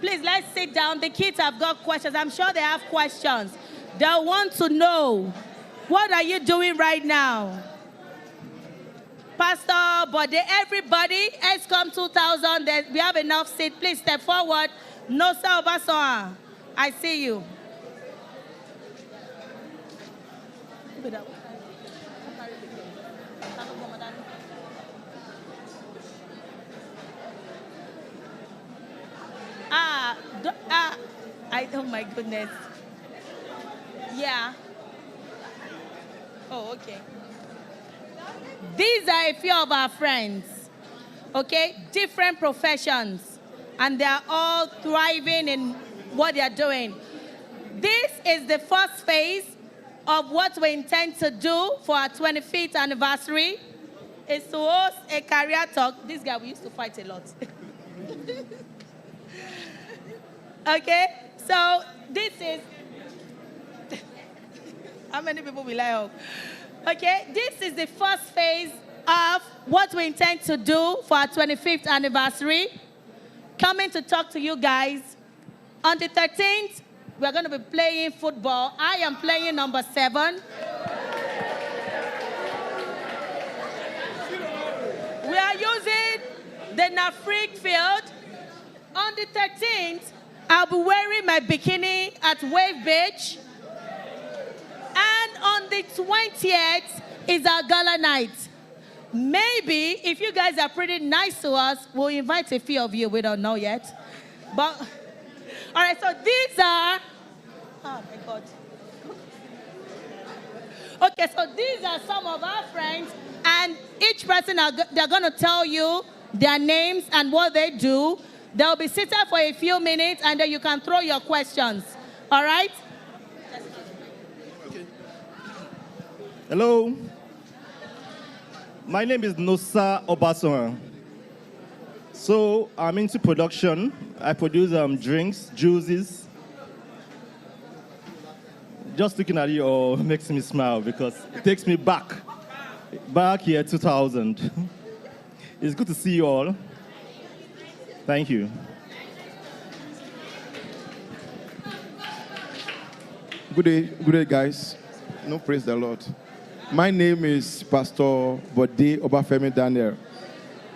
Speaker 1: Please, let's sit down. The kids have got questions. I'm sure they have questions. They want to know, what are you doing right now? Pastor, Bode, everybody, Excom 2000, we have enough seats. Please step forward. Nosa Obasoa, I see you. Oh my goodness. Yeah. Oh, okay. These are a few of our friends, okay? Different professions, and they are all thriving in what they are doing. This is the first phase of what we intend to do for our 25th anniversary, is to host a career talk. This guy, we used to fight a lot. Okay, so this is, how many people will I help? Okay, this is the first phase of what we intend to do for our 25th anniversary. Coming to talk to you guys. On the 13th, we're going to be playing football. I am playing number 7. We are using the Nafrik field. On the 13th, I'll be wearing my bikini at Wave Beach. And on the 20th is our gala night. Maybe, if you guys are pretty nice to us, we'll invite a few of you. We don't know yet. But, all right, so these are, oh my God. Okay, so these are some of our friends, and each person, they're going to tell you their names and what they do. They'll be seated for a few minutes, and then you can throw your questions. All right?
Speaker 10: Okay. Hello. My name is Nosa Obasoa. So I'm into production. I produce drinks, juices. Just looking at you all makes me smile because it takes me back here 2000. It's good to see you all. Thank you.
Speaker 2: Good day, guys. No, praise the Lord. My name is Pastor Bode Obafemi Daniel,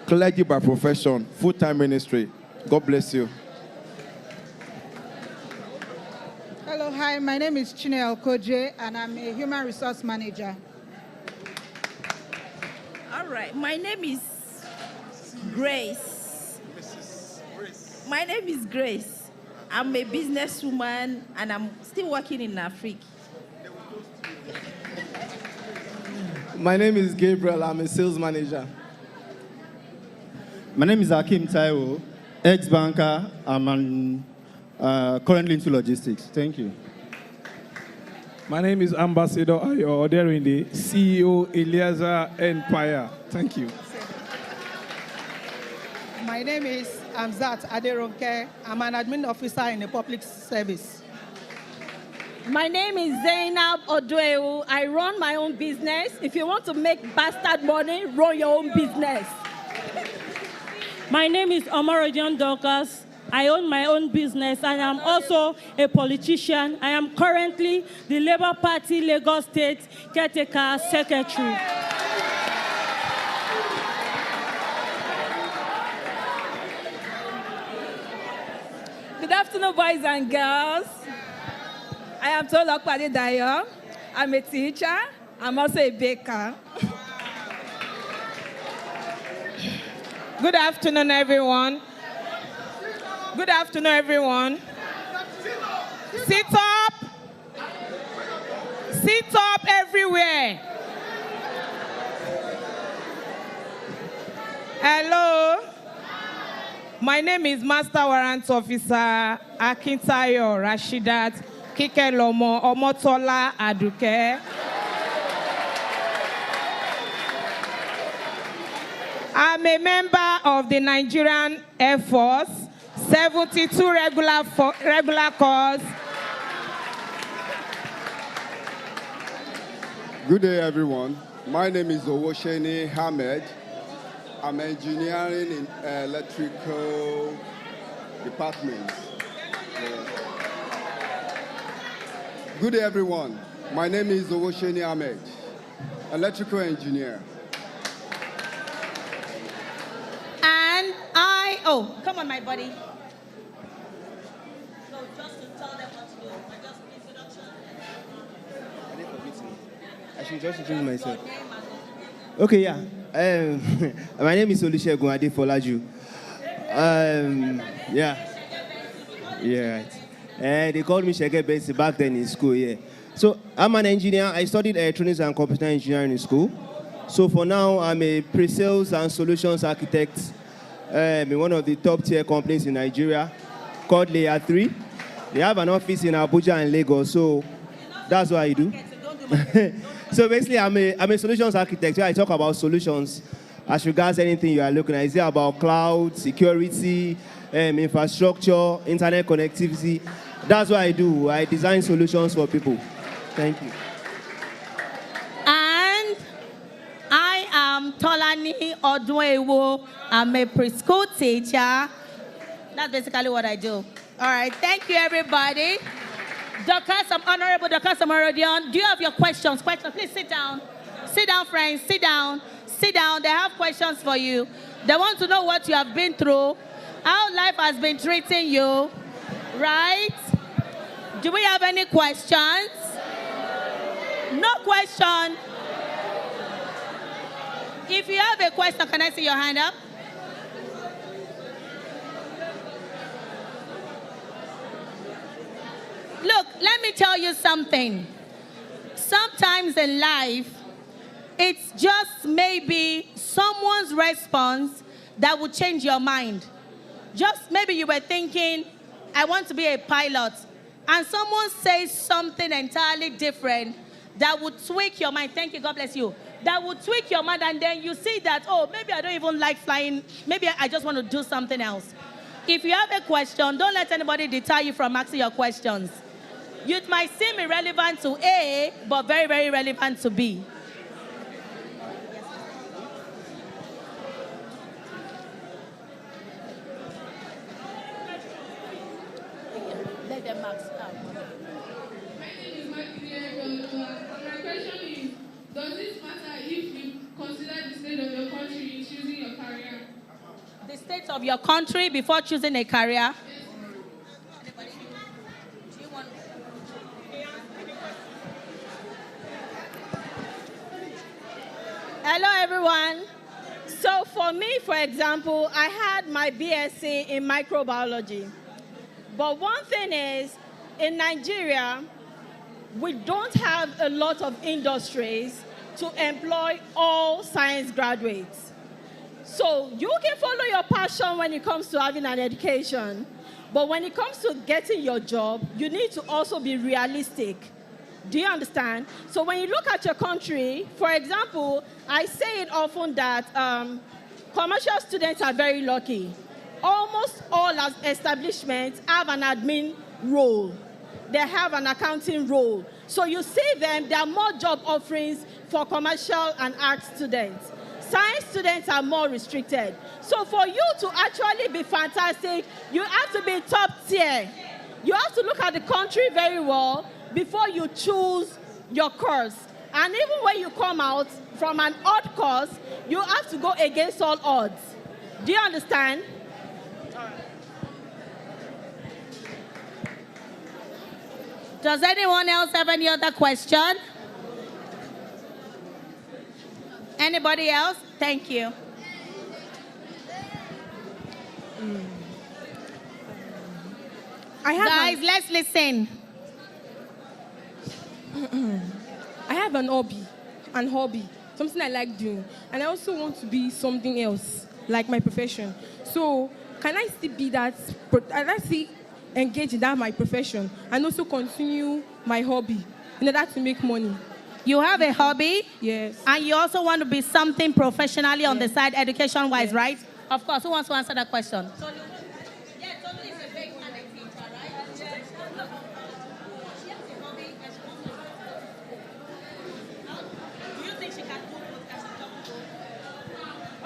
Speaker 2: clergy by profession, full-time ministry. God bless you.
Speaker 7: Hello, hi, my name is Chinel Koje, and I'm a human resource manager.
Speaker 1: All right, my name is Grace. My name is Grace. I'm a businesswoman, and I'm still working in Africa.
Speaker 9: My name is Gabriel. I'm a sales manager.
Speaker 11: My name is Akim Taiwo, ex-banker. I'm currently into logistics. Thank you.
Speaker 12: My name is Ambassador Ayo Oderinde, CEO Yearsb Empire. Thank you.
Speaker 13: My name is Amzat Aderonke. I'm an admin officer in the public service.
Speaker 14: My name is Zainab Oduewu. I run my own business. If you want to make bastard money, run your own business.
Speaker 15: My name is Omarodion Dorcas. I own my own business, and I'm also a politician. I am currently the Labour Party Lagos State Caretaker Secretary.
Speaker 16: Good afternoon, boys and girls. I am Tolokpade Dayo. I'm a teacher. I'm also a baker. Good afternoon, everyone. Good afternoon, everyone. Sit up. Sit up everywhere. Hello. My name is Master Warrant Officer Akintayo Rashidat Kikelomo Omotola Aduke. I'm a member of the Nigerian Air Force, 72 regular corps.
Speaker 17: Good day, everyone. My name is Owosheni Hamed. I'm engineering in electrical department. Good day, everyone. My name is Owosheni Ahmed, electrical engineer.
Speaker 14: And come on, my buddy. No, just to tell them what to do. I just introduction.
Speaker 4: I should just introduce myself. Okay, yeah. My name is Olusegun Adefolaju. Yeah, right. They called me Shege Bensi back then in school, yeah. So I'm an engineer. I studied electronics and computer engineering in school. So for now, I'm a pre-sales and solutions architect in one of the top-tier companies in Nigeria called Layer 3. They have an office in Abuja and Lagos, so that's what I do. So basically, I'm a solutions architect. I talk about solutions as regards anything you are looking at. Is it about cloud, security, infrastructure, internet connectivity? That's what I do. I design solutions for people. Thank you.
Speaker 14: And I am Tolani Oduewu. I'm a preschool teacher. That's basically what I do. All right, thank you, everybody. Honorable Dr. Samarodion, do you have your questions? Please sit down. Sit down, friends. Sit down. Sit down. They have questions for you. They want to know what you have been through, how life has been treating you, right? Do we have any questions? No question. If you have a question, can I see your hand up? Look, let me tell you something. Sometimes in life, it's just maybe someone's response that will change your mind. Just maybe you were thinking, I want to be a pilot, and someone says something entirely different that would tweak your mind. Thank you, God bless you. that will tweak your mind, and then you see that, oh, maybe I don't even like flying. Maybe I just want to do something else. If you have a question, don't let anybody deter you from asking your questions. You might seem irrelevant to A, but very, very relevant to B. Let them ask.
Speaker 18: My question is, does it matter if you consider the state of your country in choosing your career?
Speaker 14: The state of your country before choosing a career?
Speaker 19: Hello, everyone. So for me, for example, I had my BSc in microbiology. But one thing is, in Nigeria, we don't have a lot of industries to employ all science graduates. So you can follow your passion when it comes to having an education, but when it comes to getting your job, you need to also be realistic. Do you understand? So when you look at your country, for example, I say it often that commercial students are very lucky. Almost all establishments have an admin role. They have an accounting role. So you see them, there are more job offerings for commercial and arts students. Science students are more restricted. So for you to actually be fantastic, you have to be top tier. You have to look at the country very well before you choose your course. And even when you come out from an odd course, you have to go against all odds. Do you understand?
Speaker 14: Does anyone else have any other question? Anybody else? Thank you. Guys, let's listen.
Speaker 20: I have an hobby, something I like doing, and I also want to be something else, like my profession. So, can I still be that? Can I still engage in that my profession and also continue my hobby in order to make money?
Speaker 14: You have a hobby?
Speaker 20: Yes.
Speaker 14: And you also want to be something professionally on the side, education-wise, right? Of course. Who wants to answer that question?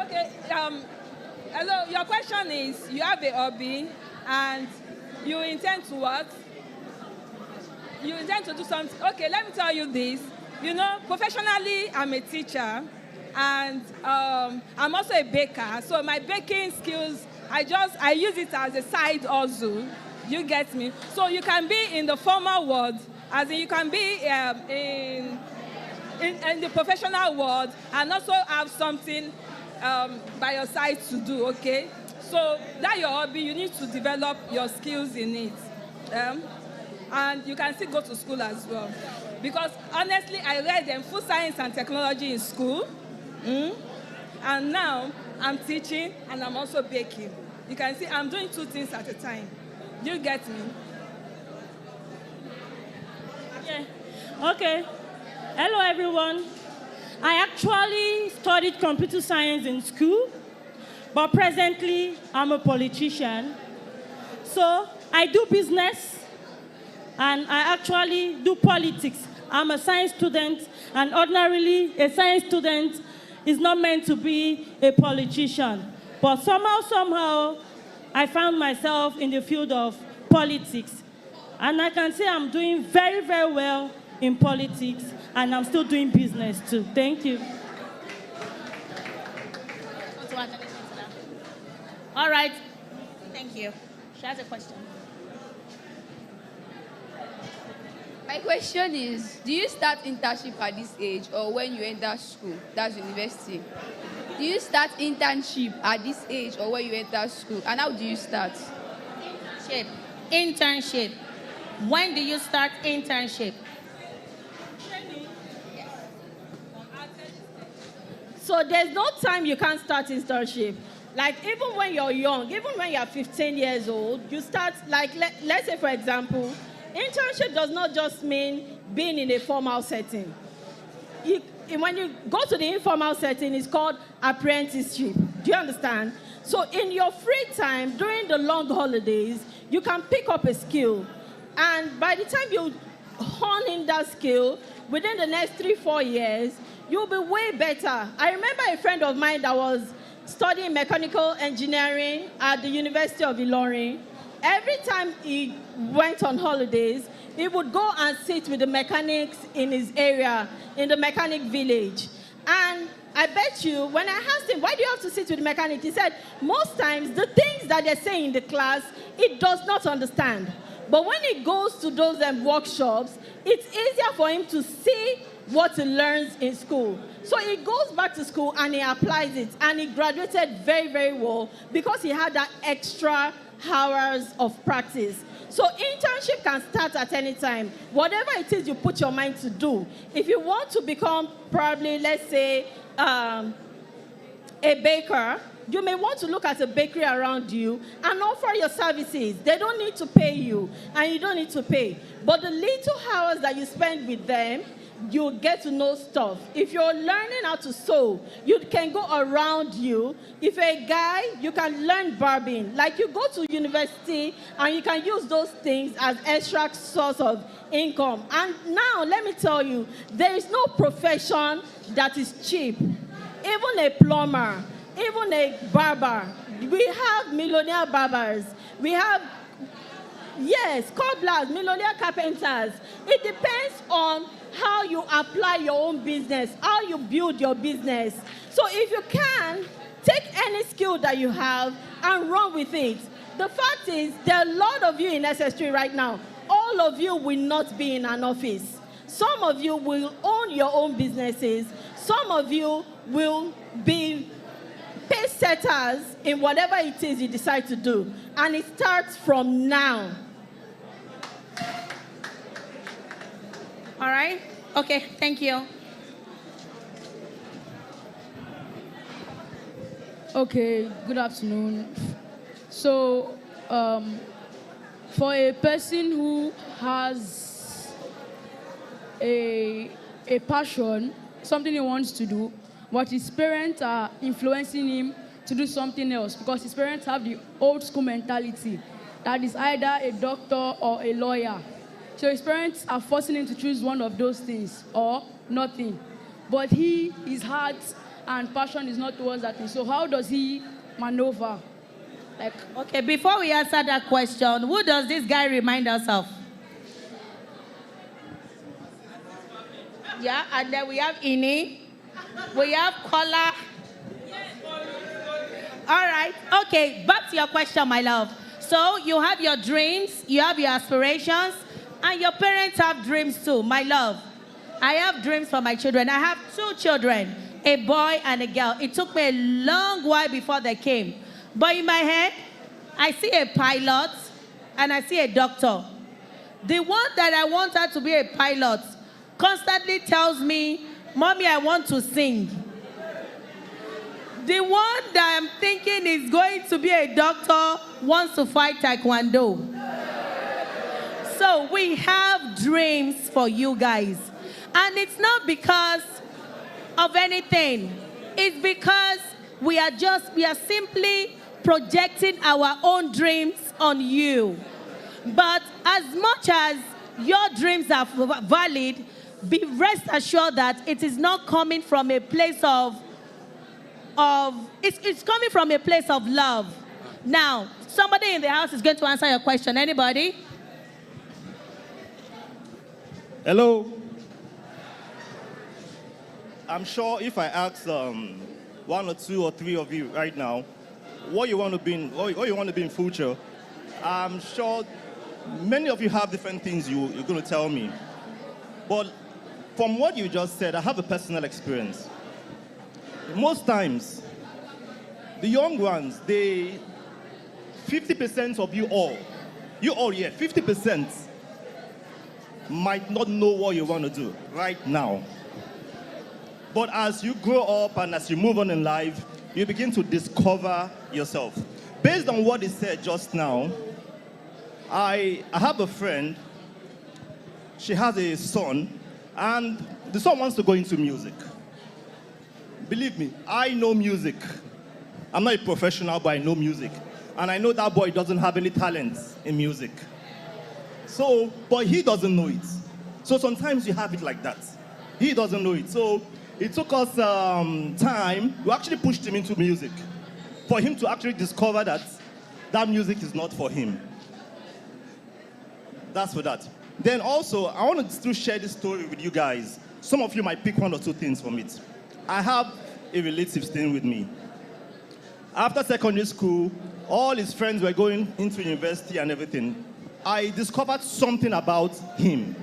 Speaker 16: Okay, hello, your question is, you have a hobby and you intend to what? You intend to do something. Okay, let me tell you this. You know, professionally, I'm a teacher and I'm also a baker. So my baking skills, I use it as a side hustle. You get me? So you can be in the formal world, as in you can be in the professional world and also have something by your side to do, okay? So that your hobby, you need to develop your skills in it. And you can still go to school as well. Because honestly, I read food science and technology in school. And now I'm teaching and I'm also baking. You can see I'm doing two things at a time. Do you get me?
Speaker 15: Yeah. Okay. Hello, everyone. I actually studied computer science in school, but presently I'm a politician. So I do business and I actually do politics. I'm a science student, and ordinarily a science student is not meant to be a politician. But somehow, I found myself in the field of politics. And I can say I'm doing very, very well in politics, and I'm still doing business too. Thank you.
Speaker 14: All right. Thank you. She has a question.
Speaker 21: My question is, do you start internship at this age or when you enter school, that's university? Do you start internship at this age or when you enter school? And how do you start?
Speaker 14: Internship. When do you start internship?
Speaker 19: So there's no time you can't start internship. Like even when you're young, even when you're 15 years old, you start, like let's say for example, internship does not just mean being in a formal setting. when you go to the informal setting, it's called apprenticeship. Do you understand? So in your free time, during the long holidays, you can pick up a skill. And by the time you hone in that skill, within the next 3-4 years, you'll be way better. I remember a friend of mine that was studying mechanical engineering at the University of Ilorin. Every time he went on holidays, he would go and sit with the mechanics in his area, in the mechanic village. And I bet you, when I asked him, why do you have to sit with the mechanic? He said, most times, the things that they say in the class, it does not understand. But when he goes to those workshops, it's easier for him to see what he learns in school. So he goes back to school and he applies it. And he graduated very, very well because he had that extra hours of practice. So internship can start at any time. Whatever it is you put your mind to do. If you want to become probably, let's say, a baker, you may want to look at a bakery around you and offer your services. They don't need to pay you, and you don't need to pay. But the little hours that you spend with them, you get to know stuff. If you're learning how to sew, you can go around you. If you're a guy, you can learn barbing. Like you go to university and you can use those things as extra source of income. And now, let me tell you, there is no profession that is cheap. Even a plumber, even a barber. We have millionaire barbers. We have, yes, cobblers, millionaire carpenters. It depends on how you apply your own business, how you build your business. So if you can, take any skill that you have and run with it. The fact is, there are a lot of you in SST right now. All of you will not be in an office. Some of you will own your own businesses. Some of you will be pace setters in whatever it is you decide to do. And it starts from now.
Speaker 14: All right? Okay, thank you.
Speaker 3: Okay, good afternoon. So, for a person who has a passion, something he wants to do, but his parents are influencing him to do something else because his parents have the old school mentality that is either a doctor or a lawyer. So his parents are forcing him to choose one of those things or nothing. But his heart and passion is not towards that thing. So how does he maneuver?
Speaker 14: Like, okay, before we answer that question, who does this guy remind us of? Yeah, and then we have Ini. We have Kola. All right, okay, back to your question, my love. So you have your dreams, you have your aspirations, and your parents have dreams too, my love. I have dreams for my children. I have 2 children, a boy and a girl. It took me a long while before they came. But in my head, I see a pilot and I see a doctor. The one that I want her to be a pilot constantly tells me, Mommy, I want to sing. The one that I'm thinking is going to be a doctor wants to fight Taekwondo. So we have dreams for you guys. And it's not because of anything. It's because we are simply projecting our own dreams on you. But as much as your dreams are valid, be rest assured that it is not coming from a place it's coming from a place of love. Now, somebody in the house is going to answer your question. Anybody?
Speaker 10: Hello. I'm sure if I ask 1 or 2 or 3 of you right now, what you want to be in future, I'm sure many of you have different things you're going to tell me. But from what you just said, I have a personal experience. Most times, the young ones, 50% of you all, 50% might not know what you want to do right now. But as you grow up and as you move on in life, you begin to discover yourself. Based on what he said just now, I have a friend, she has a son, And the son wants to go into music. Believe me, I know music. I'm not a professional, but I know music. And I know that boy doesn't have any talent in music. So, but he doesn't know it. So sometimes you have it like that. He doesn't know it. So it took us time. We actually pushed him into music for him to actually discover that that music is not for him. That's for that. Then also, I wanted to share this story with you guys. Some of you might pick one or two things from it. I have a relative staying with me. After secondary school, all his friends were going into university and everything. I discovered something about him.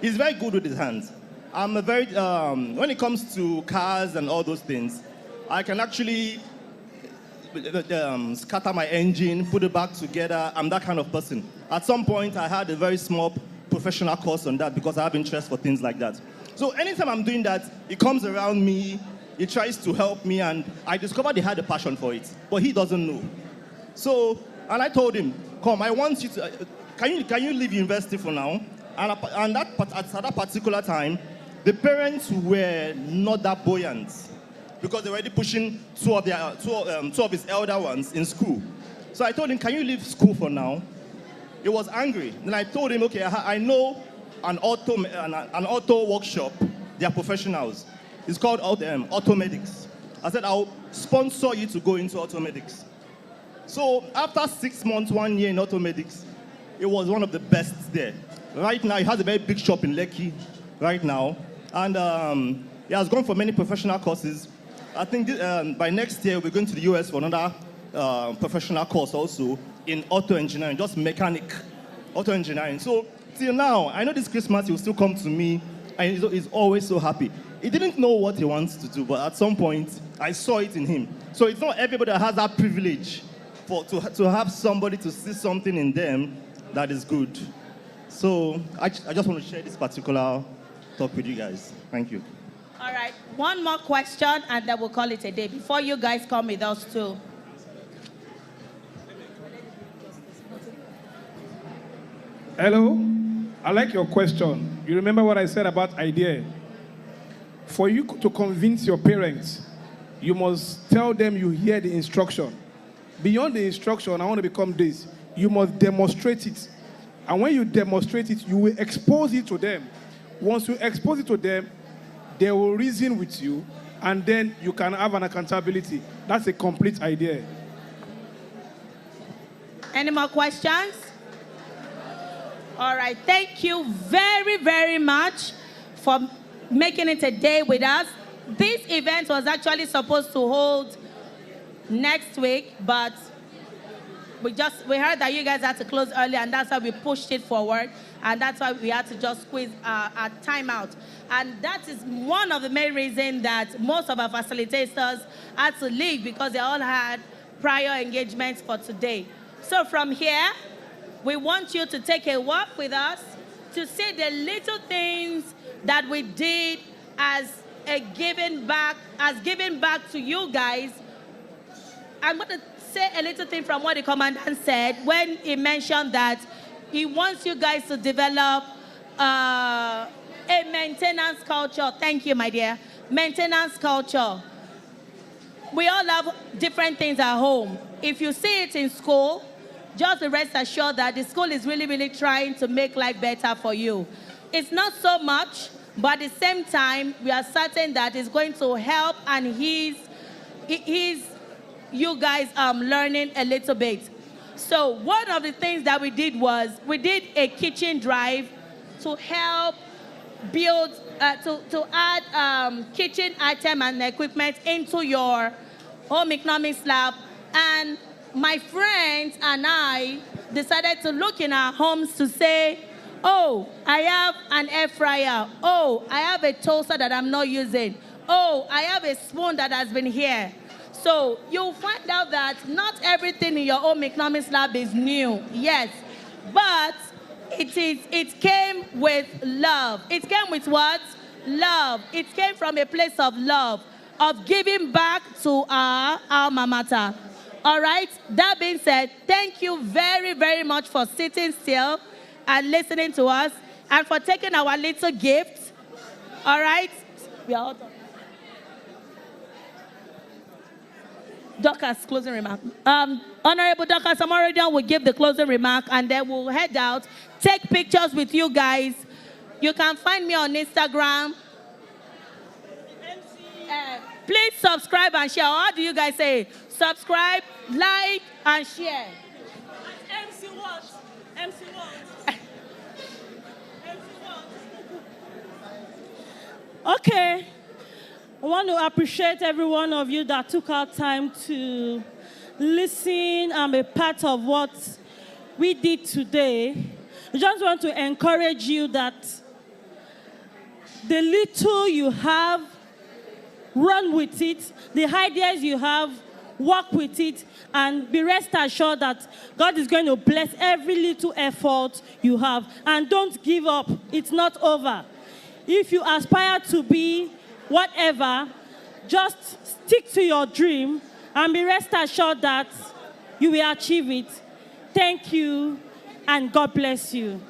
Speaker 10: He's very good with his hands. I'm a very, when it comes to cars and all those things, I can actually scatter my engine, put it back together. I'm that kind of person. At some point, I had a very small professional course on that because I have interest for things like that. So anytime I'm doing that, he comes around me, he tries to help me, and I discovered he had a passion for it, but he doesn't know. So, and I told him, come, I want you to, can you leave university for now? And at that particular time, the parents were not that buoyant because they were already pushing two of his elder ones in school. So I told him, can you leave school for now? He was angry. Then I told him, okay, I know an auto workshop. They are professionals. It's called Auto Medics. I said, I'll sponsor you to go into Auto Medics. So after 6 months, 1 year in Auto Medics, it was one of the best there. Right now, he has a very big shop in Lekki right now. And he has gone for many professional courses. I think by next year, we're going to the US for another professional course also in auto engineering, just mechanic auto engineering. So till now, I know this Christmas he will still come to me and he's always so happy. He didn't know what he wants to do, but at some point, I saw it in him. So it's not everybody that has that privilege to have somebody to see something in them that is good. So I just want to share this particular talk with you guys. Thank you.
Speaker 14: All right, one more question and then we'll call it a day before you guys come with us too.
Speaker 12: Hello, I like your question. You remember what I said about idea? For you to convince your parents, you must tell them you hear the instruction. Beyond the instruction, I want to become this. You must demonstrate it. And when you demonstrate it, you will expose it to them. Once you expose it to them, they will reason with you, and then you can have an accountability. That's a complete idea.
Speaker 14: Any more questions? All right, thank you very, very much for making it a day with us. This event was actually supposed to hold next week, but we heard that you guys had to close early, and that's why we pushed it forward, and that's why we had to just squeeze our time out. And that is one of the main reasons that most of our facilitators had to leave, because they all had prior engagements for today. So from here, we want you to take a walk with us to see the little things that we did as giving back to you guys. I'm going to say a little thing from what the commandant said when he mentioned that he wants you guys to develop a maintenance culture. Thank you, my dear. Maintenance culture. We all have different things at home. If you see it in school, just rest assured that the school is really, really trying to make life better for you. It's not so much, but at the same time, we are certain that it's going to help and ease you guys learning a little bit. So one of the things that we did was we did a kitchen drive to help build, to add kitchen item and equipment into your home economics lab. And my friends and I decided to look in our homes to say, oh, I have an air fryer. Oh, I have a toaster that I'm not using. Oh, I have a spoon that has been here. So you'll find out that not everything in your home economics lab is new, yes, but it came with love. It came with what? Love. It came from a place of love, of giving back to our alma mater. All right, that being said, thank you very, very much for sitting still and listening to us, and for taking our little gifts All right? We are all done. Dorcas, closing remark. Honorable Dorcas Amorodian will give the closing remark, and then we'll head out, take pictures with you guys. You can find me on Instagram. Please subscribe and share. What do you guys say? Subscribe, like, and share.
Speaker 15: MC what? MC what? Okay. I want to appreciate every one of you that took our time to listen and be part of what we did today. I just want to encourage you that the little you have, run with it. The ideas you have, work with it, and be rest assured that God is going to bless every little effort you have. And don't give up. It's not over. If you aspire to be whatever, just stick to your dream and be rest assured that you will achieve it. Thank you, and God bless you.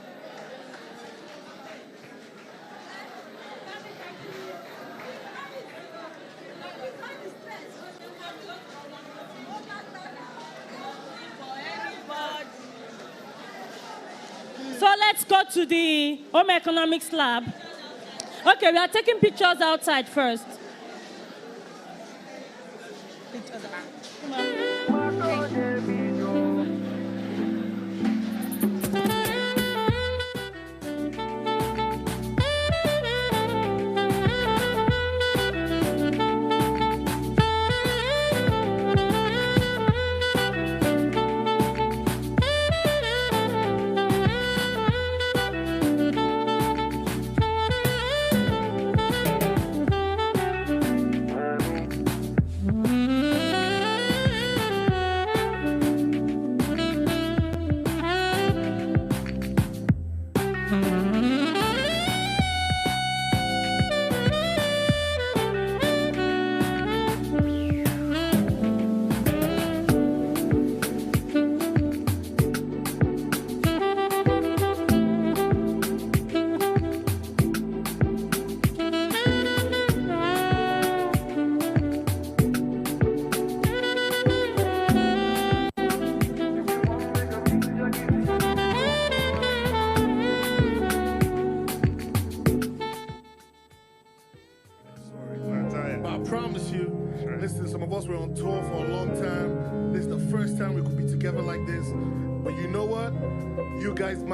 Speaker 15: So let's go to the Home Economics Lab. Okay, we are taking pictures outside first. Come on.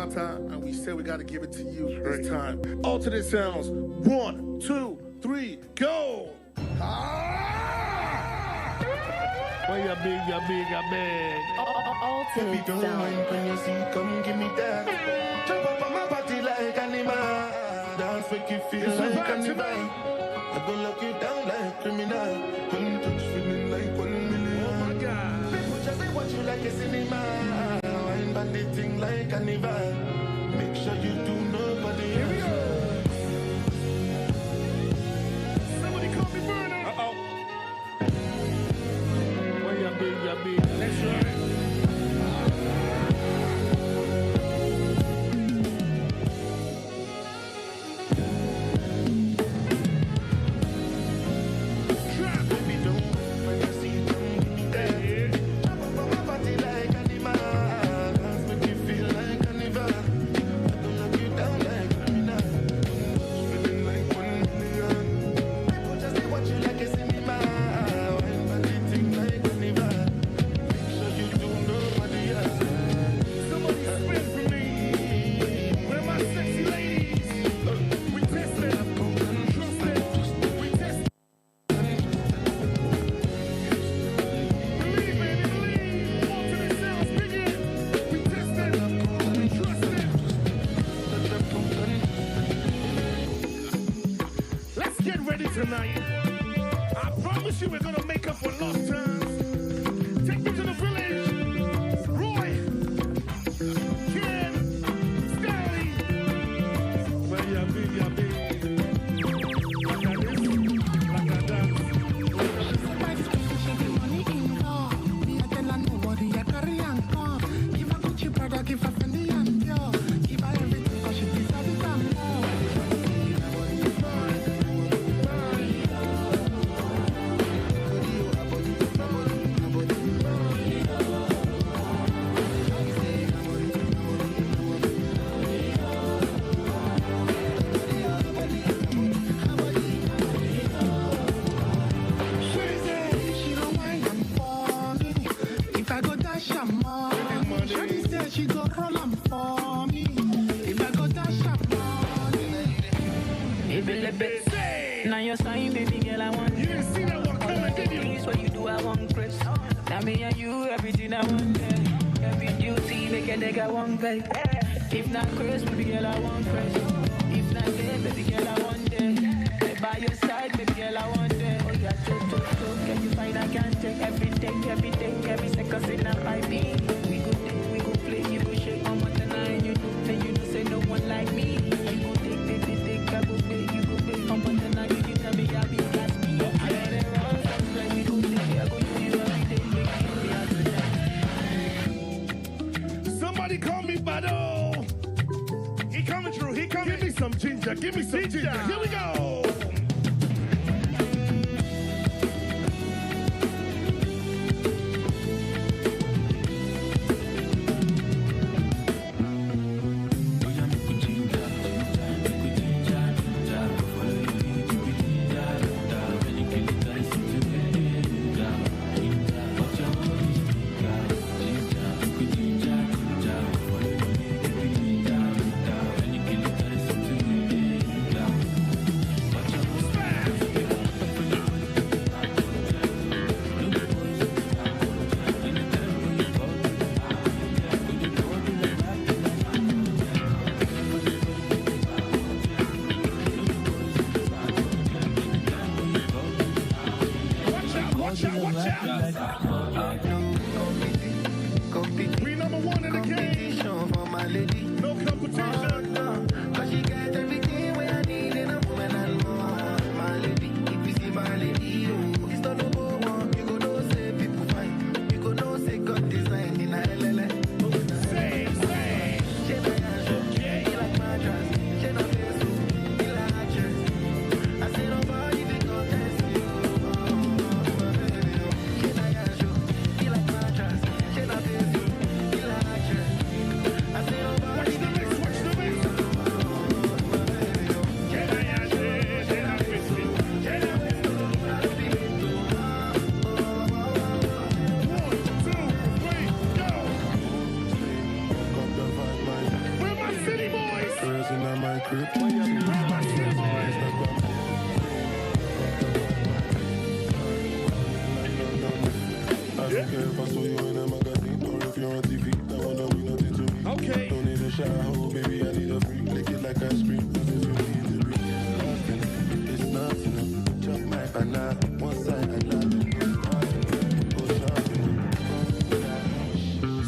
Speaker 6: And we said we got to give it to you this time. Alternate sounds. 1, 2, 3, go! When you're big, you're big, you're big.
Speaker 22: Alternate sounds. When you see, come give me that. Jump up on my body like animal. Dance make you feel like animal. I go lock you down like criminal. One touch feeling like 1 million. Oh my God. People just say what you like a cinema. The thing like carnival. Make sure you do nobody else. Here we go. Somebody call me Burner. Uh-oh. When you're big, you're big. That's right. Tonight, I promise you we're gonna make up for lost times. Take me to the village. Roy, Ken, Stanley. Well, you're big, you're big. Like I did, like I done. Me, I tell her nobody, I carry and come. Give a Gucci brother, give a Fendi and yo. Give her everything, cause she deserves it and more.
Speaker 5: Now you're sign, baby girl, I want. You didn't see that one coming, did you? Things what you do, I want press. Now me and you, everything I want. Every duty, make a nigga want pay. If not Chris, baby girl, I want press. If not there, baby girl, I want there. By your side, baby girl, I want there. Oh yeah, can you find I can take everything, every second in a IP. We go play, you go shake on what tonight. You know, say no one like me. You go take, I go pay, you go pay. On what tonight, you tell me I be class me. I let it run, like we go take, I go use you every day, make me
Speaker 6: Somebody call me Bado. He coming through, he coming. Give me some ginger, give me some ginger. Here we go. We number one in the game. For my lady. No competition. Cause she got everything where I need in a woman and more. My lady, if you see my lady, oh, it's not number one. You go know say people fine. You go know say God design in a LLA. Say. She like my dress. She not face who, she like actress. I say nobody be contest you. Okay. Don't need a shower, baby, I need a free. Lick it like ice cream. It's nothing. Chop my banana, one side and nothing.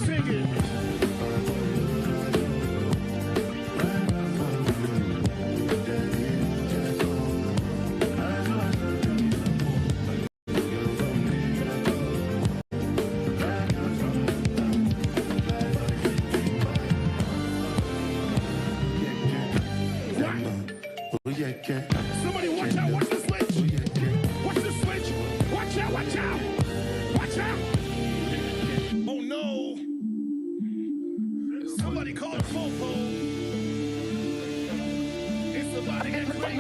Speaker 6: Sing it. Somebody watch out, watch the switch. Watch the switch. Watch out, watch out. Watch out. Oh no. Somebody call the popo. It's about to get crazy.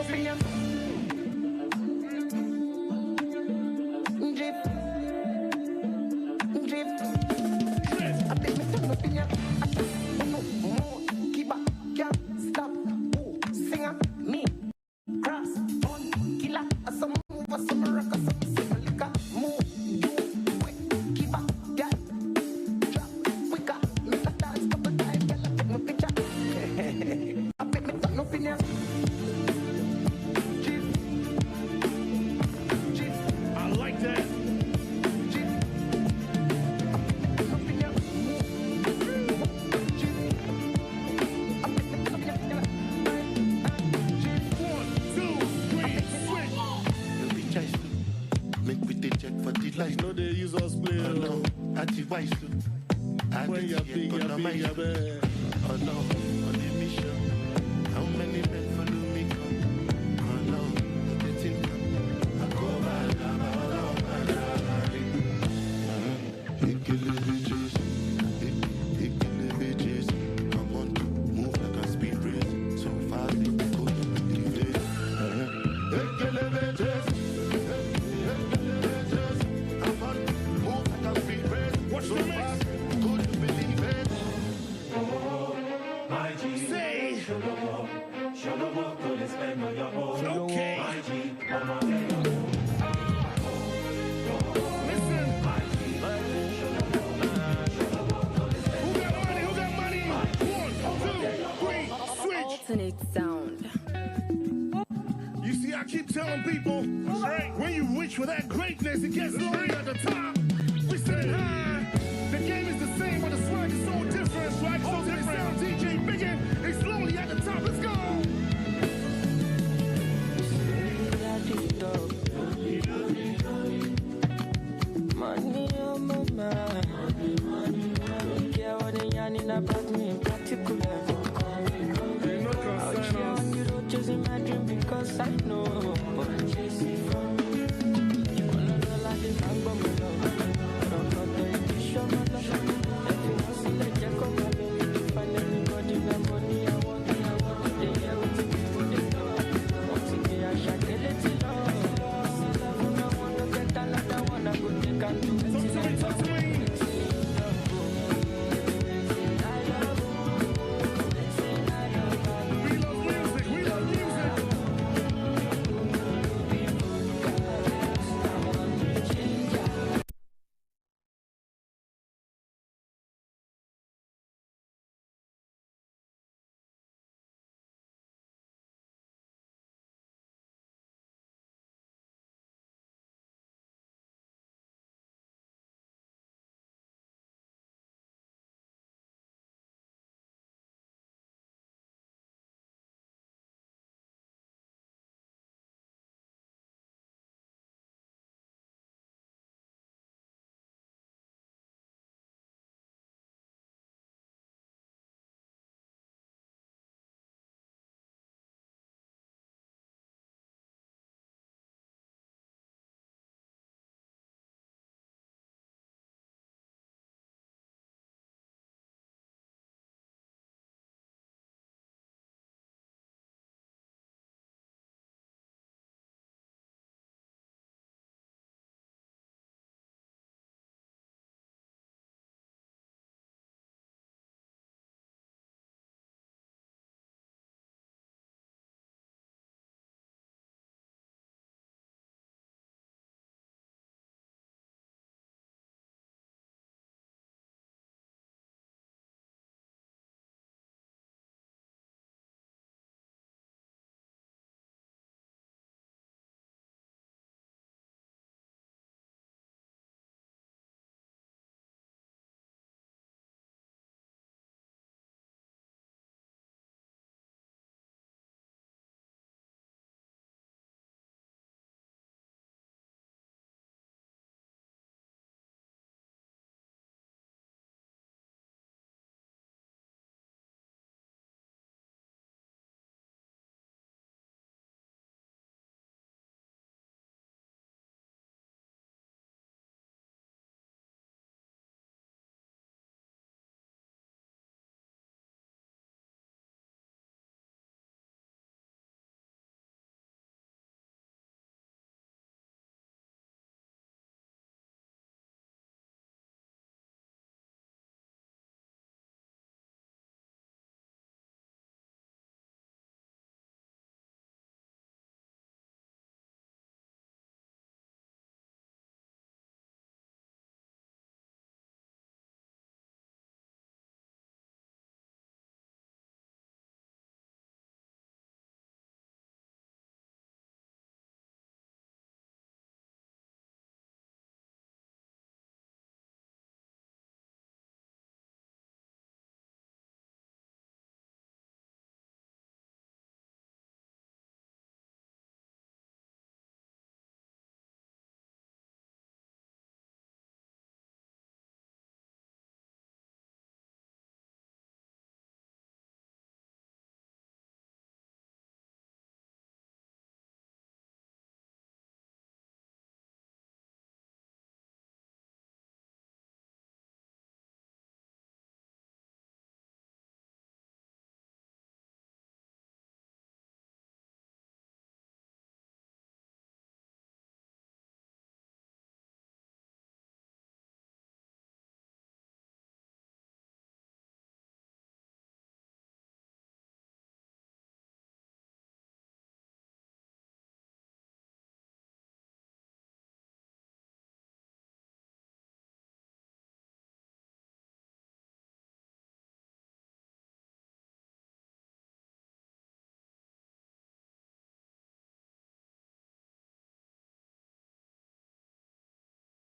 Speaker 2: Alternate sound.
Speaker 22: You see, I keep telling people, when you reach for that greatness, it gets lonely at the top. We sitting high. The game is the same, but the swag is so different. Swag so different. Sound DJ Biggin, it's lonely at the top. Let's go.
Speaker 5: Money on my mind. Don't care what they yarn about me in particular. Out here on the road chasing my dream because I know